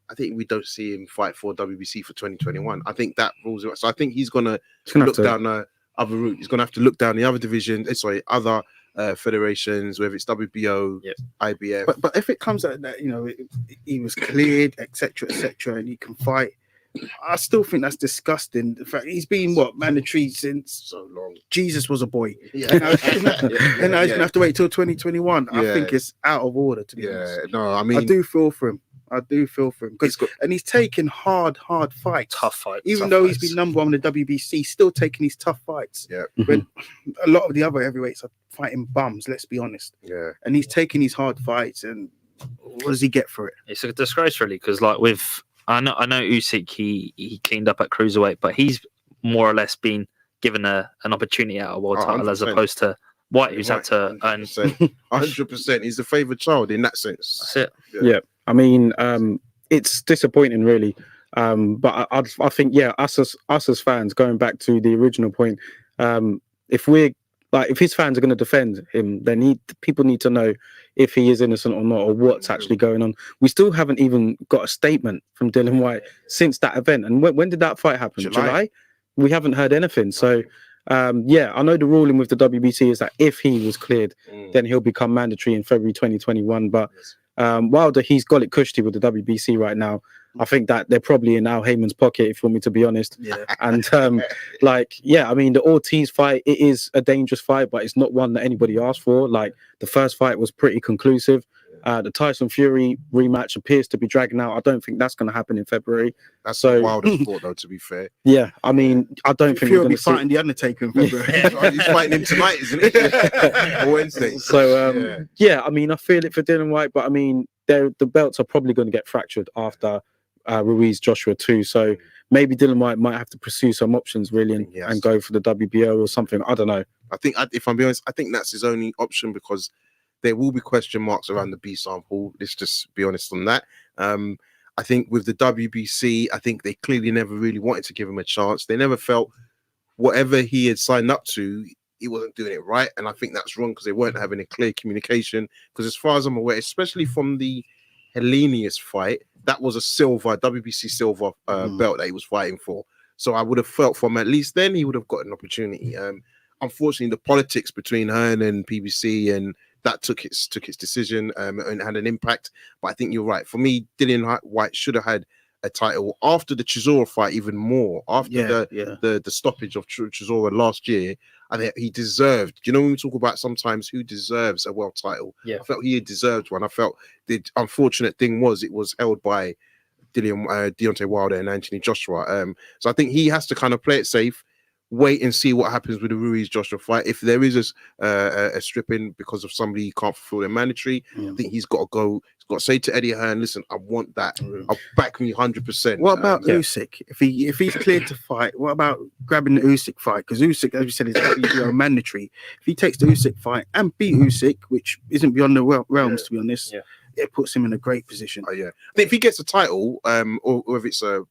I think we don't see him fight for WBC for 2021. I think that rules it out. So I think he's going to look down the other route. He's going to have to look down the other division. Other federations, whether it's WBO, IBF. But if it comes out that, you know, he was cleared, etc., and he can fight, I still think that's disgusting. The fact he's been mandatory since so long. Jesus was a boy. And now he's gonna have to wait till 2021. I think it's out of order, to be honest. No, I mean, I do feel for him. And he's taking hard fights, tough fights. Even though he's been number one in the WBC, he's still taking these tough fights. When a lot of the other heavyweights are fighting bums, let's be honest. And he's taking these hard fights, and what does he get for it? It's a disgrace, really, because like I know Usyk, he cleaned up at cruiserweight, but he's more or less been given an opportunity at a world title 100%. As opposed to White, who's had to earn 100%. He's the favourite child in that sense. That's it. I mean, it's disappointing, really. But I think, us as fans, going back to the original point, if his fans are going to defend him, then people need to know if he is innocent or not, or what's actually going on. We still haven't even got a statement from Dillian Whyte since that event. And when did that fight happen? July? We haven't heard anything. So, I know the ruling with the WBC is that if he was cleared, then he'll become mandatory in February 2021. But Wilder, he's got it cushy with the WBC right now. I think that they're probably in Al Heyman's pocket, if you want me to be honest. And I mean, the Ortiz fight, it is a dangerous fight, but it's not one that anybody asked for. Like, the first fight was pretty conclusive. The Tyson Fury rematch appears to be dragging out. I don't think that's going to happen in February. That's so Wilder's sport, though, to be fair. Yeah, I mean, I don't think Fury will be fighting the Undertaker in February. He's fighting him tonight, isn't he? Wednesday. So, I mean, I feel it for Dillian Whyte, but I mean, the belts are probably going to get fractured after Ruiz Joshua too. So maybe Dillian Whyte might have to pursue some options, really, and go for the WBO or something. I don't know. I think, if I'm being honest, I think that's his only option, because there will be question marks around the B sample. Let's just be honest on that. I think with the WBC, I think they clearly never really wanted to give him a chance. They never felt whatever he had signed up to, he wasn't doing it right. And I think that's wrong, because they weren't having a clear communication. Because as far as I'm aware, especially from the Hellenius fight, that was a WBC silver belt that he was fighting for. So I would have felt from at least then he would have got an opportunity. Unfortunately, the politics between Hearn and PBC and that took its decision and had an impact. But I think you're right. For me, Dillian Whyte should have had a title after the Chisora fight, even more after the stoppage of Chisora last year. I think he deserved. You know, when we talk about sometimes who deserves a world title, I felt he deserved one. I felt the unfortunate thing was it was held by Deontay Wilder and Anthony Joshua. So I think he has to kind of play it safe. Wait and see what happens with the Ruiz Joshua fight. If there is a stripping because of somebody who can't fulfill their mandatory, I think he's got to go. He's got to say to Eddie Hearn, "Listen, I want that. I'll back me 100%." What about Usyk? If he's cleared to fight, what about grabbing the Usyk fight? Because Usyk, as you said, is mandatory. If he takes the Usyk fight and beat Usyk, which isn't beyond the realms, to be honest, it puts him in a great position. I think if he gets a title, or if it's a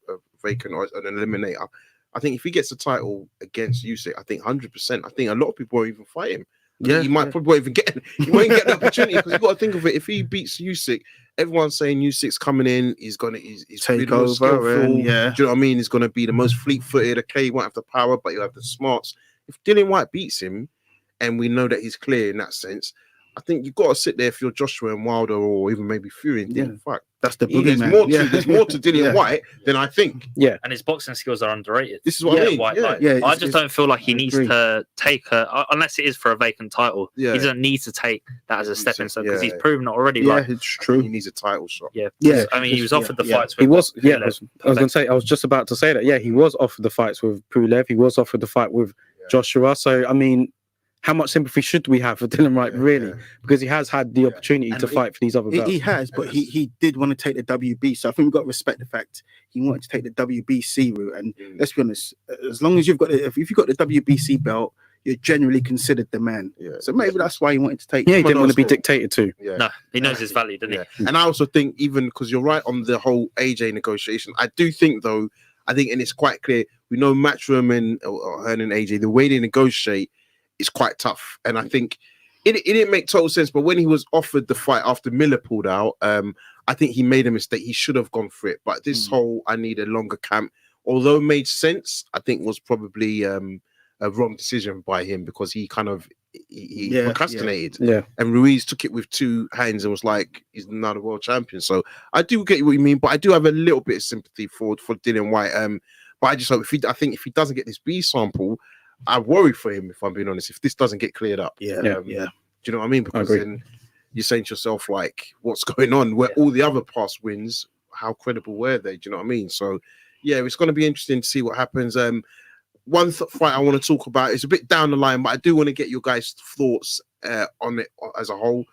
vacant or an eliminator, I think if he gets the title against Usyk, I think 100%. I think a lot of people won't even fight him. He might probably won't even get. He won't get the opportunity because you got to think of it. If he beats Usyk, everyone's saying Usyk's coming in. He's take over. Do you know what I mean? He's going to be the most fleet-footed. Okay, he won't have the power, but he'll have the smarts. If Dillian White beats him, and we know that he's clear in that sense, I think you've got to sit there if you're Joshua and Wilder or even maybe Fury and think, fuck. That's the boogeyman. There's more to Dillian White than I think. Yeah. And his boxing skills are underrated. This is what I mean. White, I just don't feel like he needs to take unless it is for a vacant title. He doesn't need to take that as a stepping stone because he's proven it already. Yeah, it's true. He needs a title shot. Yeah. I mean, he was offered the fights. He was. Yeah, I was going to say. I was just about to say that. Yeah, he was offered the fights with Pulev. He was offered the fight with Joshua. So I mean, how much sympathy should we have for Dillian White, really? Because he has had the opportunity to fight for these other belts. He has, but he did want to take the WB. So I think we've got to respect the fact he wanted to take the WBC route. And let's be honest, as long as you've got if you've got the WBC belt, you're generally considered the man. So maybe that's why he wanted to take. Yeah, he didn't want to be dictated to. No, he knows his value, doesn't he? And I also think, even because you're right on the whole AJ negotiation, I do think though, and it's quite clear. We know Matchroom and Hearn and AJ, the way they negotiate is quite tough. And I think it didn't make total sense. But when he was offered the fight after Miller pulled out, I think he made a mistake. He should have gone for it. But this whole I need a longer camp, although made sense, I think was probably a wrong decision by him because he kind of he procrastinated. And Ruiz took it with two hands and was like, he's not a world champion. So I do get what you mean, but I do have a little bit of sympathy for Dillian White. But I just hope if he doesn't get this B sample, I worry for him, if I'm being honest, if this doesn't get cleared up. Do you know what I mean? Because then you're saying to yourself, like, what's going on? Where all the other past wins, how credible were they? Do you know what I mean? So, it's going to be interesting to see what happens. One fight I want to talk about is a bit down the line, but I do want to get your guys' thoughts on it as a whole.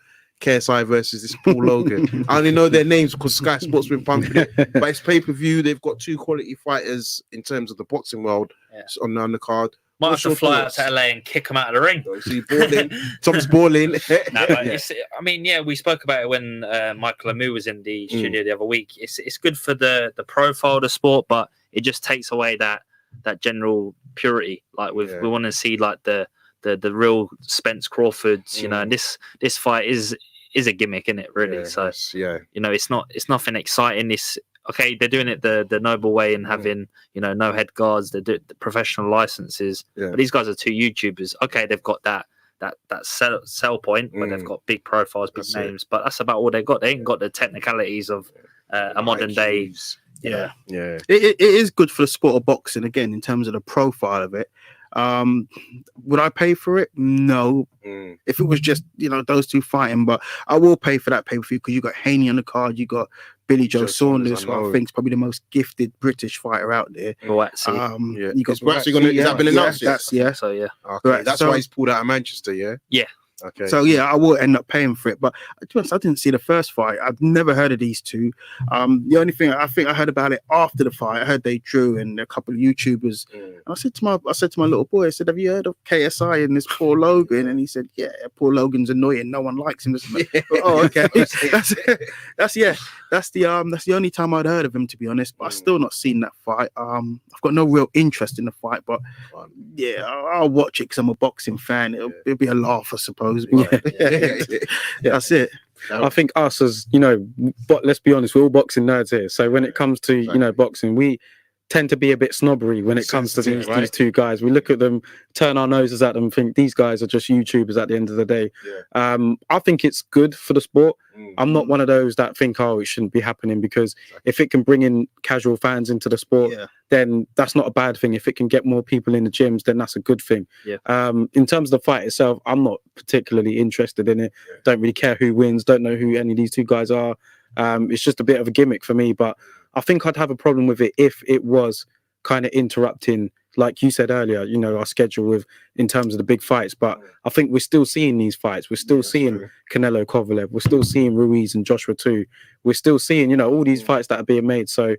KSI versus this Paul Logan. I only know their names because Sky Sports been pumping it, but it's pay-per-view. They've got two quality fighters in terms of the boxing world on the undercard. Might have to fly out to LA and kick him out of the ring. So you balling. Tom's balling. I mean, we spoke about it when Michael Amu was in the studio the other week. It's good for the profile of the sport, but it just takes away that general purity. Like we want to see like the real Spence Crawfords, and this fight is a gimmick, isn't it? Really. It's nothing exciting. Okay, they're doing it the noble way and having, no head guards, they do the professional licenses. But these guys are two YouTubers. Okay, they've got that sell point, but they've got big profiles, big names. But that's about all they got. They ain't got the technicalities of a modern day. It is good for the sport of boxing, again, in terms of the profile of it. Would I pay for it? No. If it was just those two fighting, but I will pay for that pay-per-view because you got Haney on the card, you got Billy Joe Saunders, who I think is probably the most gifted British fighter out there. You got is that been announced? Okay, that's why he's pulled out of Manchester. Okay. So I will end up paying for it, but to be honest, I didn't see the first fight. I've never heard of these two. The only thing I think I heard about it after the fight, I heard they drew and a couple of YouTubers. And I said to my little boy, I said, "Have you heard of KSI and this Paul Logan?" And he said, "Yeah, Paul Logan's annoying. No one likes him." Oh, okay. That's the only time I'd heard of him, to be honest. But I've still not seen that fight. I've got no real interest in the fight, but I'll watch it because I'm a boxing fan. It'll be a laugh, I suppose. That's it. I think us as but let's be honest, we're all boxing nerds here. So when it comes to boxing, we tend to be a bit snobbery when it comes to these two guys. We look at them, turn our noses at them, and think these guys are just YouTubers at the end of the day. I think it's good for the sport. I'm not one of those that think, it shouldn't be happening, because if it can bring in casual fans into the sport, then that's not a bad thing. If it can get more people in the gyms, then that's a good thing. In terms of the fight itself, I'm not particularly interested in it. Don't really care who wins. Don't know who any of these two guys are. It's just a bit of a gimmick for me, but I think I'd have a problem with it if it was kind of interrupting, like you said earlier, our schedule in terms of the big fights. But I think we're still seeing these fights. We're still seeing Canelo, Kovalev. We're still seeing Ruiz and Joshua too. We're still seeing, all these fights that are being made. So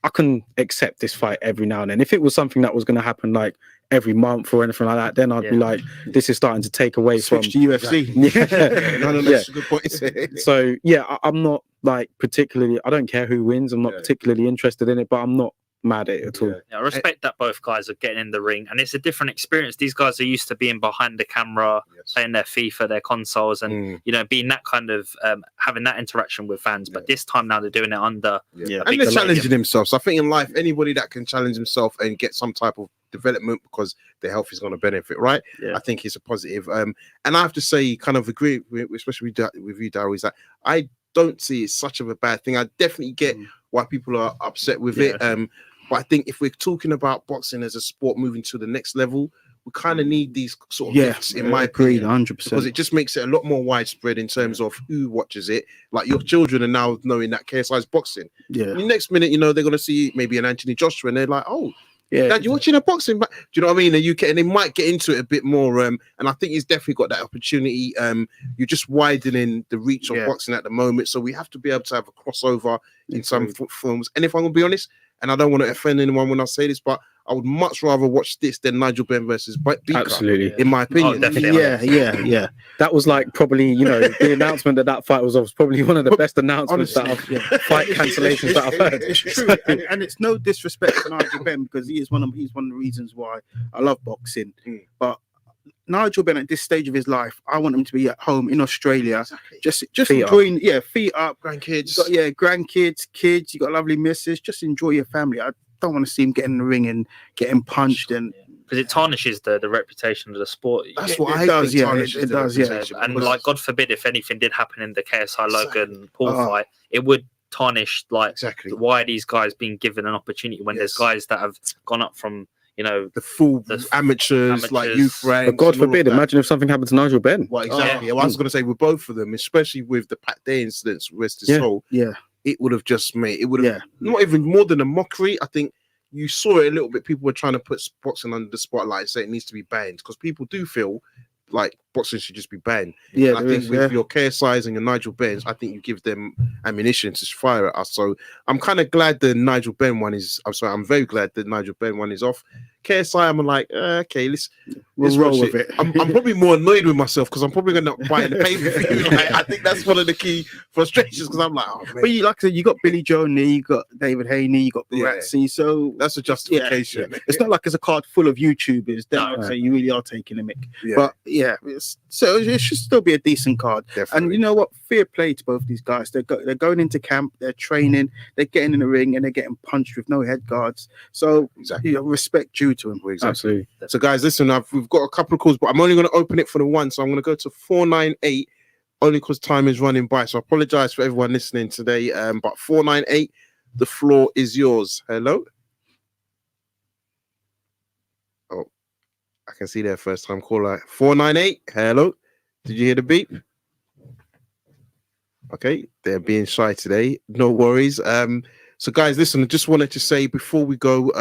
I can accept this fight every now and then. If it was something that was going to happen like every month or anything like that, then I'd be like, this is starting to take away Switch to UFC. That's a good point. So I'm not like particularly, I don't care who wins. I'm not particularly interested in it, but I'm not mad at it at all. Yeah, I respect that both guys are getting in the ring, and it's a different experience. These guys are used to being behind the camera, playing their FIFA, their consoles, and being that kind of having that interaction with fans. But this time now they're doing it under, and they're challenging themselves. So I think in life, anybody that can challenge himself and get some type of development because their health is going to benefit, right? I think it's a positive. And I have to say, kind of agree, especially with you, Darryl, is that I don't see it such of a bad thing. I definitely get why people are upset with it. But I think if we're talking about boxing as a sport moving to the next level, we kind of need these sort of lifts, in my opinion, 100%, because it just makes it a lot more widespread in terms of who watches it. Like your children are now knowing that KSI is boxing. The next minute, they're going to see maybe an Anthony Joshua, and they're like, oh, Dad, you're watching a boxing. Do you know what I mean? And they might get into it a bit more. And I think he's definitely got that opportunity. You're just widening the reach of boxing at the moment, so we have to be able to have a crossover in some films. And if I'm going to be honest, and I don't want to offend anyone when I say this, but I would much rather watch this than Nigel Benn versus Beaker. Absolutely, in my opinion. Yeah. That was like probably the announcement that fight was probably one of the best announcements fight cancellations that I've heard. It's true, and it's no disrespect to Nigel Benn because he's one of the reasons why I love boxing. But Nigel Benn at this stage of his life, I want him to be at home in Australia, just enjoying, feet up, grandkids, grandkids, kids. You got a lovely missus. Just enjoy your family. I don't want to see him get in the ring and getting punched because it tarnishes the reputation of the sport. That's what I think. It does. And like, God forbid, if anything did happen in the KSI Logan Paul fight, it would tarnish why are these guys being given an opportunity when there's guys that have gone up from the full amateurs, like youth ranks. But God forbid, imagine if something happened to Nigel Benn. Well, exactly. I was going to say with both of them, especially with the Pat Day incidents, rest his soul. It would have just made not even more than a mockery. I think you saw it a little bit. People were trying to put boxing under the spotlight, say it needs to be banned because people do feel like boxing should just be banned. I think with your KSIs and your Nigel Benns, I think you give them ammunition to fire at us. So I'm kind of glad the Nigel Benn one is. I'm very glad the Nigel Benn one is off. KSI, I'm like, okay, let's roll with it. I'm probably more annoyed with myself because I'm probably going to buy the pay-per-view. I think that's one of the key frustrations because I'm like, oh, man. But like I said, you got Billy Joe Knee, you got David Haney, you got Wrapson, so that's a justification. It's not like it's a card full of YouTubers. So you really are taking a mick. But so it should still be a decent card. Definitely. And you know what? Fair play to both these guys. They're going into camp, they're training, they're getting in the ring, and they're getting punched with no head guards. So respect due to him. Absolutely. So guys, listen, we've got a couple of calls, but I'm only going to open it for the one. So I'm going to go to 498 only because time is running by. So I apologize for everyone listening today. But 498, the floor is yours. Hello. Oh, I can see their first time caller. 498. Hello. Did you hear the beep? Okay, they're being shy today. No worries. So guys, listen, I just wanted to say before we go,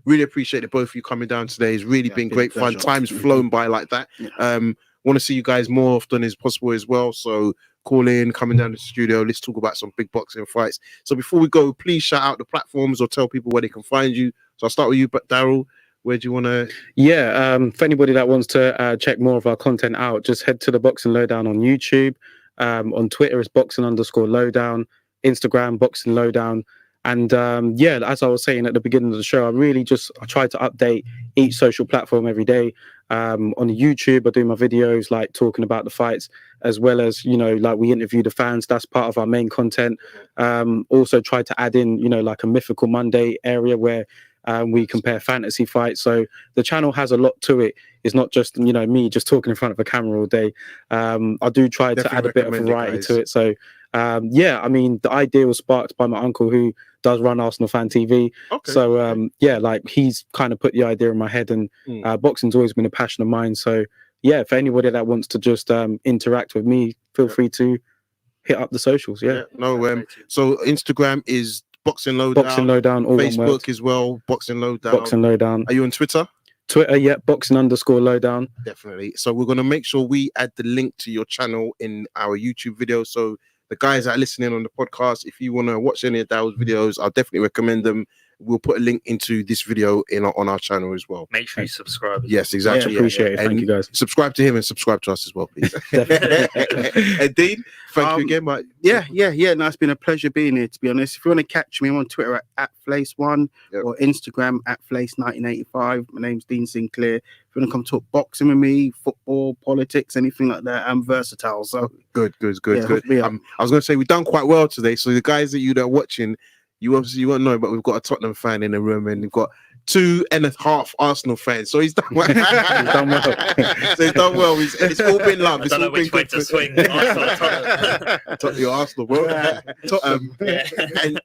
really appreciate the both of you coming down today. It's really been great fun. Time's flown by like that. Want to see you guys more often as possible as well. So call in, coming down to the studio. Let's talk about some big boxing fights. So before we go, please shout out the platforms or tell people where they can find you. So I'll start with you, but Darryl, where do you want to? For anybody that wants to check more of our content out, just head to the Boxing Lowdown on YouTube. On Twitter, it's boxing_lowdown. Instagram, Boxing Lowdown. And as I was saying at the beginning of the show, I try to update each social platform every day. On YouTube, I do my videos like talking about the fights, as well as like we interview the fans. That's part of our main content. Also try to add in like a Mythical Monday area where we compare fantasy fights. So the channel has a lot to it. It's not just me just talking in front of a camera all day. I do try to add a bit of variety to it. So I mean, the idea was sparked by my uncle who does run Arsenal Fan TV. Okay. So like he's kind of put the idea in my head, and boxing's always been a passion of mine. So for anybody that wants to just interact with me, feel free to hit up the socials. So Instagram is Boxing Lowdown. Boxing Lowdown. All Facebook as well. Boxing Lowdown. Boxing Lowdown. Are you on Twitter? Twitter, Boxing_Lowdown. Definitely. So we're gonna make sure we add the link to your channel in our YouTube video. So the guys that are listening on the podcast, if you want to watch any of Darryl's videos, I'll definitely recommend them. we'll put a link into this video on our channel as well. Make sure you subscribe. Yes, exactly. Appreciate it. Thank you, guys. Subscribe to him and subscribe to us as well, please. And Dean, thank you again, mate. Yeah. No, it's been a pleasure being here, to be honest. If you want to catch me, I'm on Twitter at Flace1 or Instagram at Flace1985. My name's Dean Sinclair. If you want to come talk boxing with me, football, politics, anything like that, I'm versatile. So good. I was going to say we've done quite well today. So the guys that are watching, you obviously won't know, but we've got a Tottenham fan in the room, and we've got 2.5 Arsenal fans. So he's done well. He's done well. So he's done well. It's all been love. I don't know which way to swing. Your Arsenal, bro. And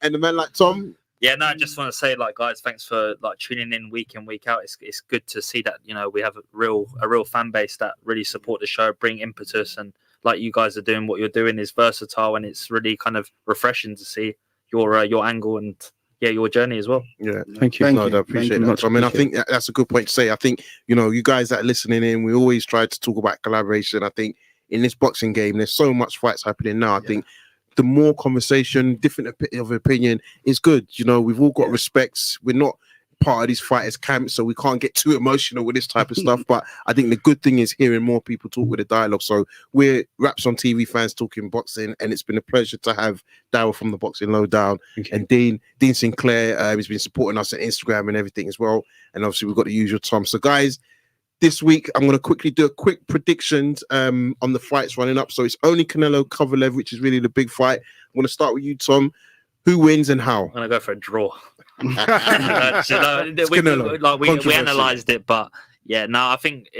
the man like Tom. Yeah, no, I just want to say, like, guys, thanks for like tuning in week in, week out. It's good to see that, you know, we have a real fan base that really support the show, bring impetus, and like you guys are doing, what you're doing is versatile, and it's really kind of refreshing to see your angle and your journey as well. Yeah, thank you. I appreciate that. I mean, I think that's a good point to say. I think, you know, you guys that are listening in, we always try to talk about collaboration. I think in this boxing game, there's so much fights happening now. I think the more conversation, different of opinion is good. You know, we've all got respects. We're not part of these fighters' camps, so we can't get too emotional with this type of stuff. But I think the good thing is hearing more people talk with a dialogue. So we're Wrapson TV fans talking boxing, and it's been a pleasure to have Darryl from the Boxing Lowdown and Dean Sinclair. He's been supporting us on Instagram and everything as well. And obviously we've got the usual Tom. So guys, this week I'm going to quickly do a quick predictions on the fights running up. So it's only Canelo Kovalev, which is really the big fight. I'm going to start with you, Tom. Who wins and how? I'm going to go for a draw. We analysed it, but I think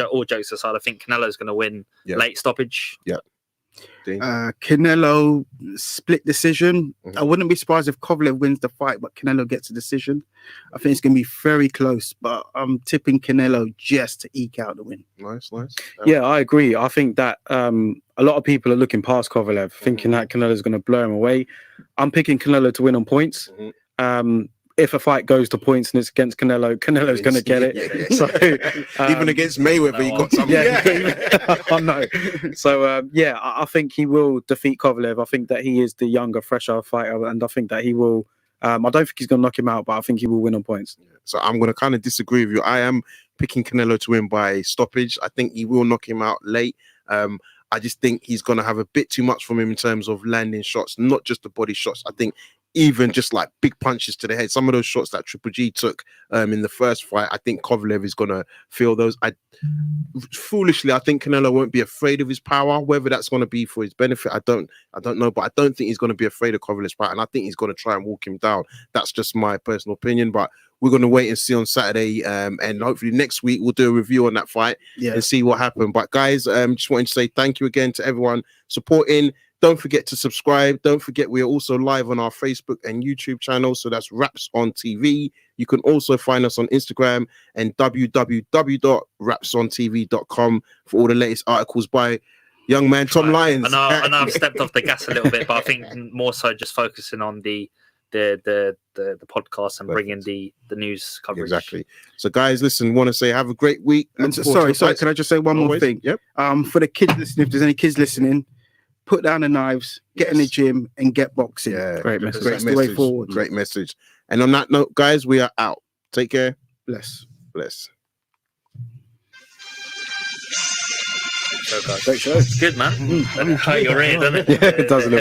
all jokes aside, I think Canelo's going to win late stoppage. Canelo split decision. I wouldn't be surprised if Kovalev wins the fight, but Canelo gets a decision. I think it's going to be very close, but I'm tipping Canelo just to eke out the win. Nice. Yeah, I agree. I think that a lot of people are looking past Kovalev, thinking that Canelo's going to blow him away. I'm picking Canelo to win on points. If a fight goes to points and it's against Canelo's going to get it. So even against Mayweather, he got something. I know. So I think he will defeat Kovalev. I think that he is the younger, fresher fighter, and I think that he will. I don't think he's going to knock him out, but I think he will win on points. So I'm going to kind of disagree with you. I am picking Canelo to win by stoppage. I think he will knock him out late. I just think he's going to have a bit too much from him in terms of landing shots, not just the body shots. I think even just like big punches to the head, some of those shots that Triple G took in the first fight, I think Kovalev is going to feel those. Foolishly, I think Canelo won't be afraid of his power. Whether that's going to be for his benefit, I don't know, but I don't think he's going to be afraid of Kovalev's power, and I think he's going to try and walk him down. That's just my personal opinion, but we're going to wait and see on Saturday, and hopefully next week we'll do a review on that fight and see what happened. But guys, just wanting to say thank you again to everyone supporting. Don't forget to subscribe. Don't forget we are also live on our Facebook and YouTube channel. So that's Wrapson TV. You can also find us on Instagram and www.wrapsontv.com for all the latest articles by young man Tom Lyons. I know I've stepped off the gas a little bit, but I think more so just focusing on the podcast and bringing the news coverage. Exactly. So guys, listen, want to say have a great week. And sorry, can I just say one more thing? Yep. For the kids listening, if there's any kids listening, put down the knives, get in the gym, and get boxing. Yeah, great message. That's the way forward. Great message. And on that note, guys, we are out. Take care. Bless. Great show. Good, man. You're in, doesn't it? Yeah, it does a little.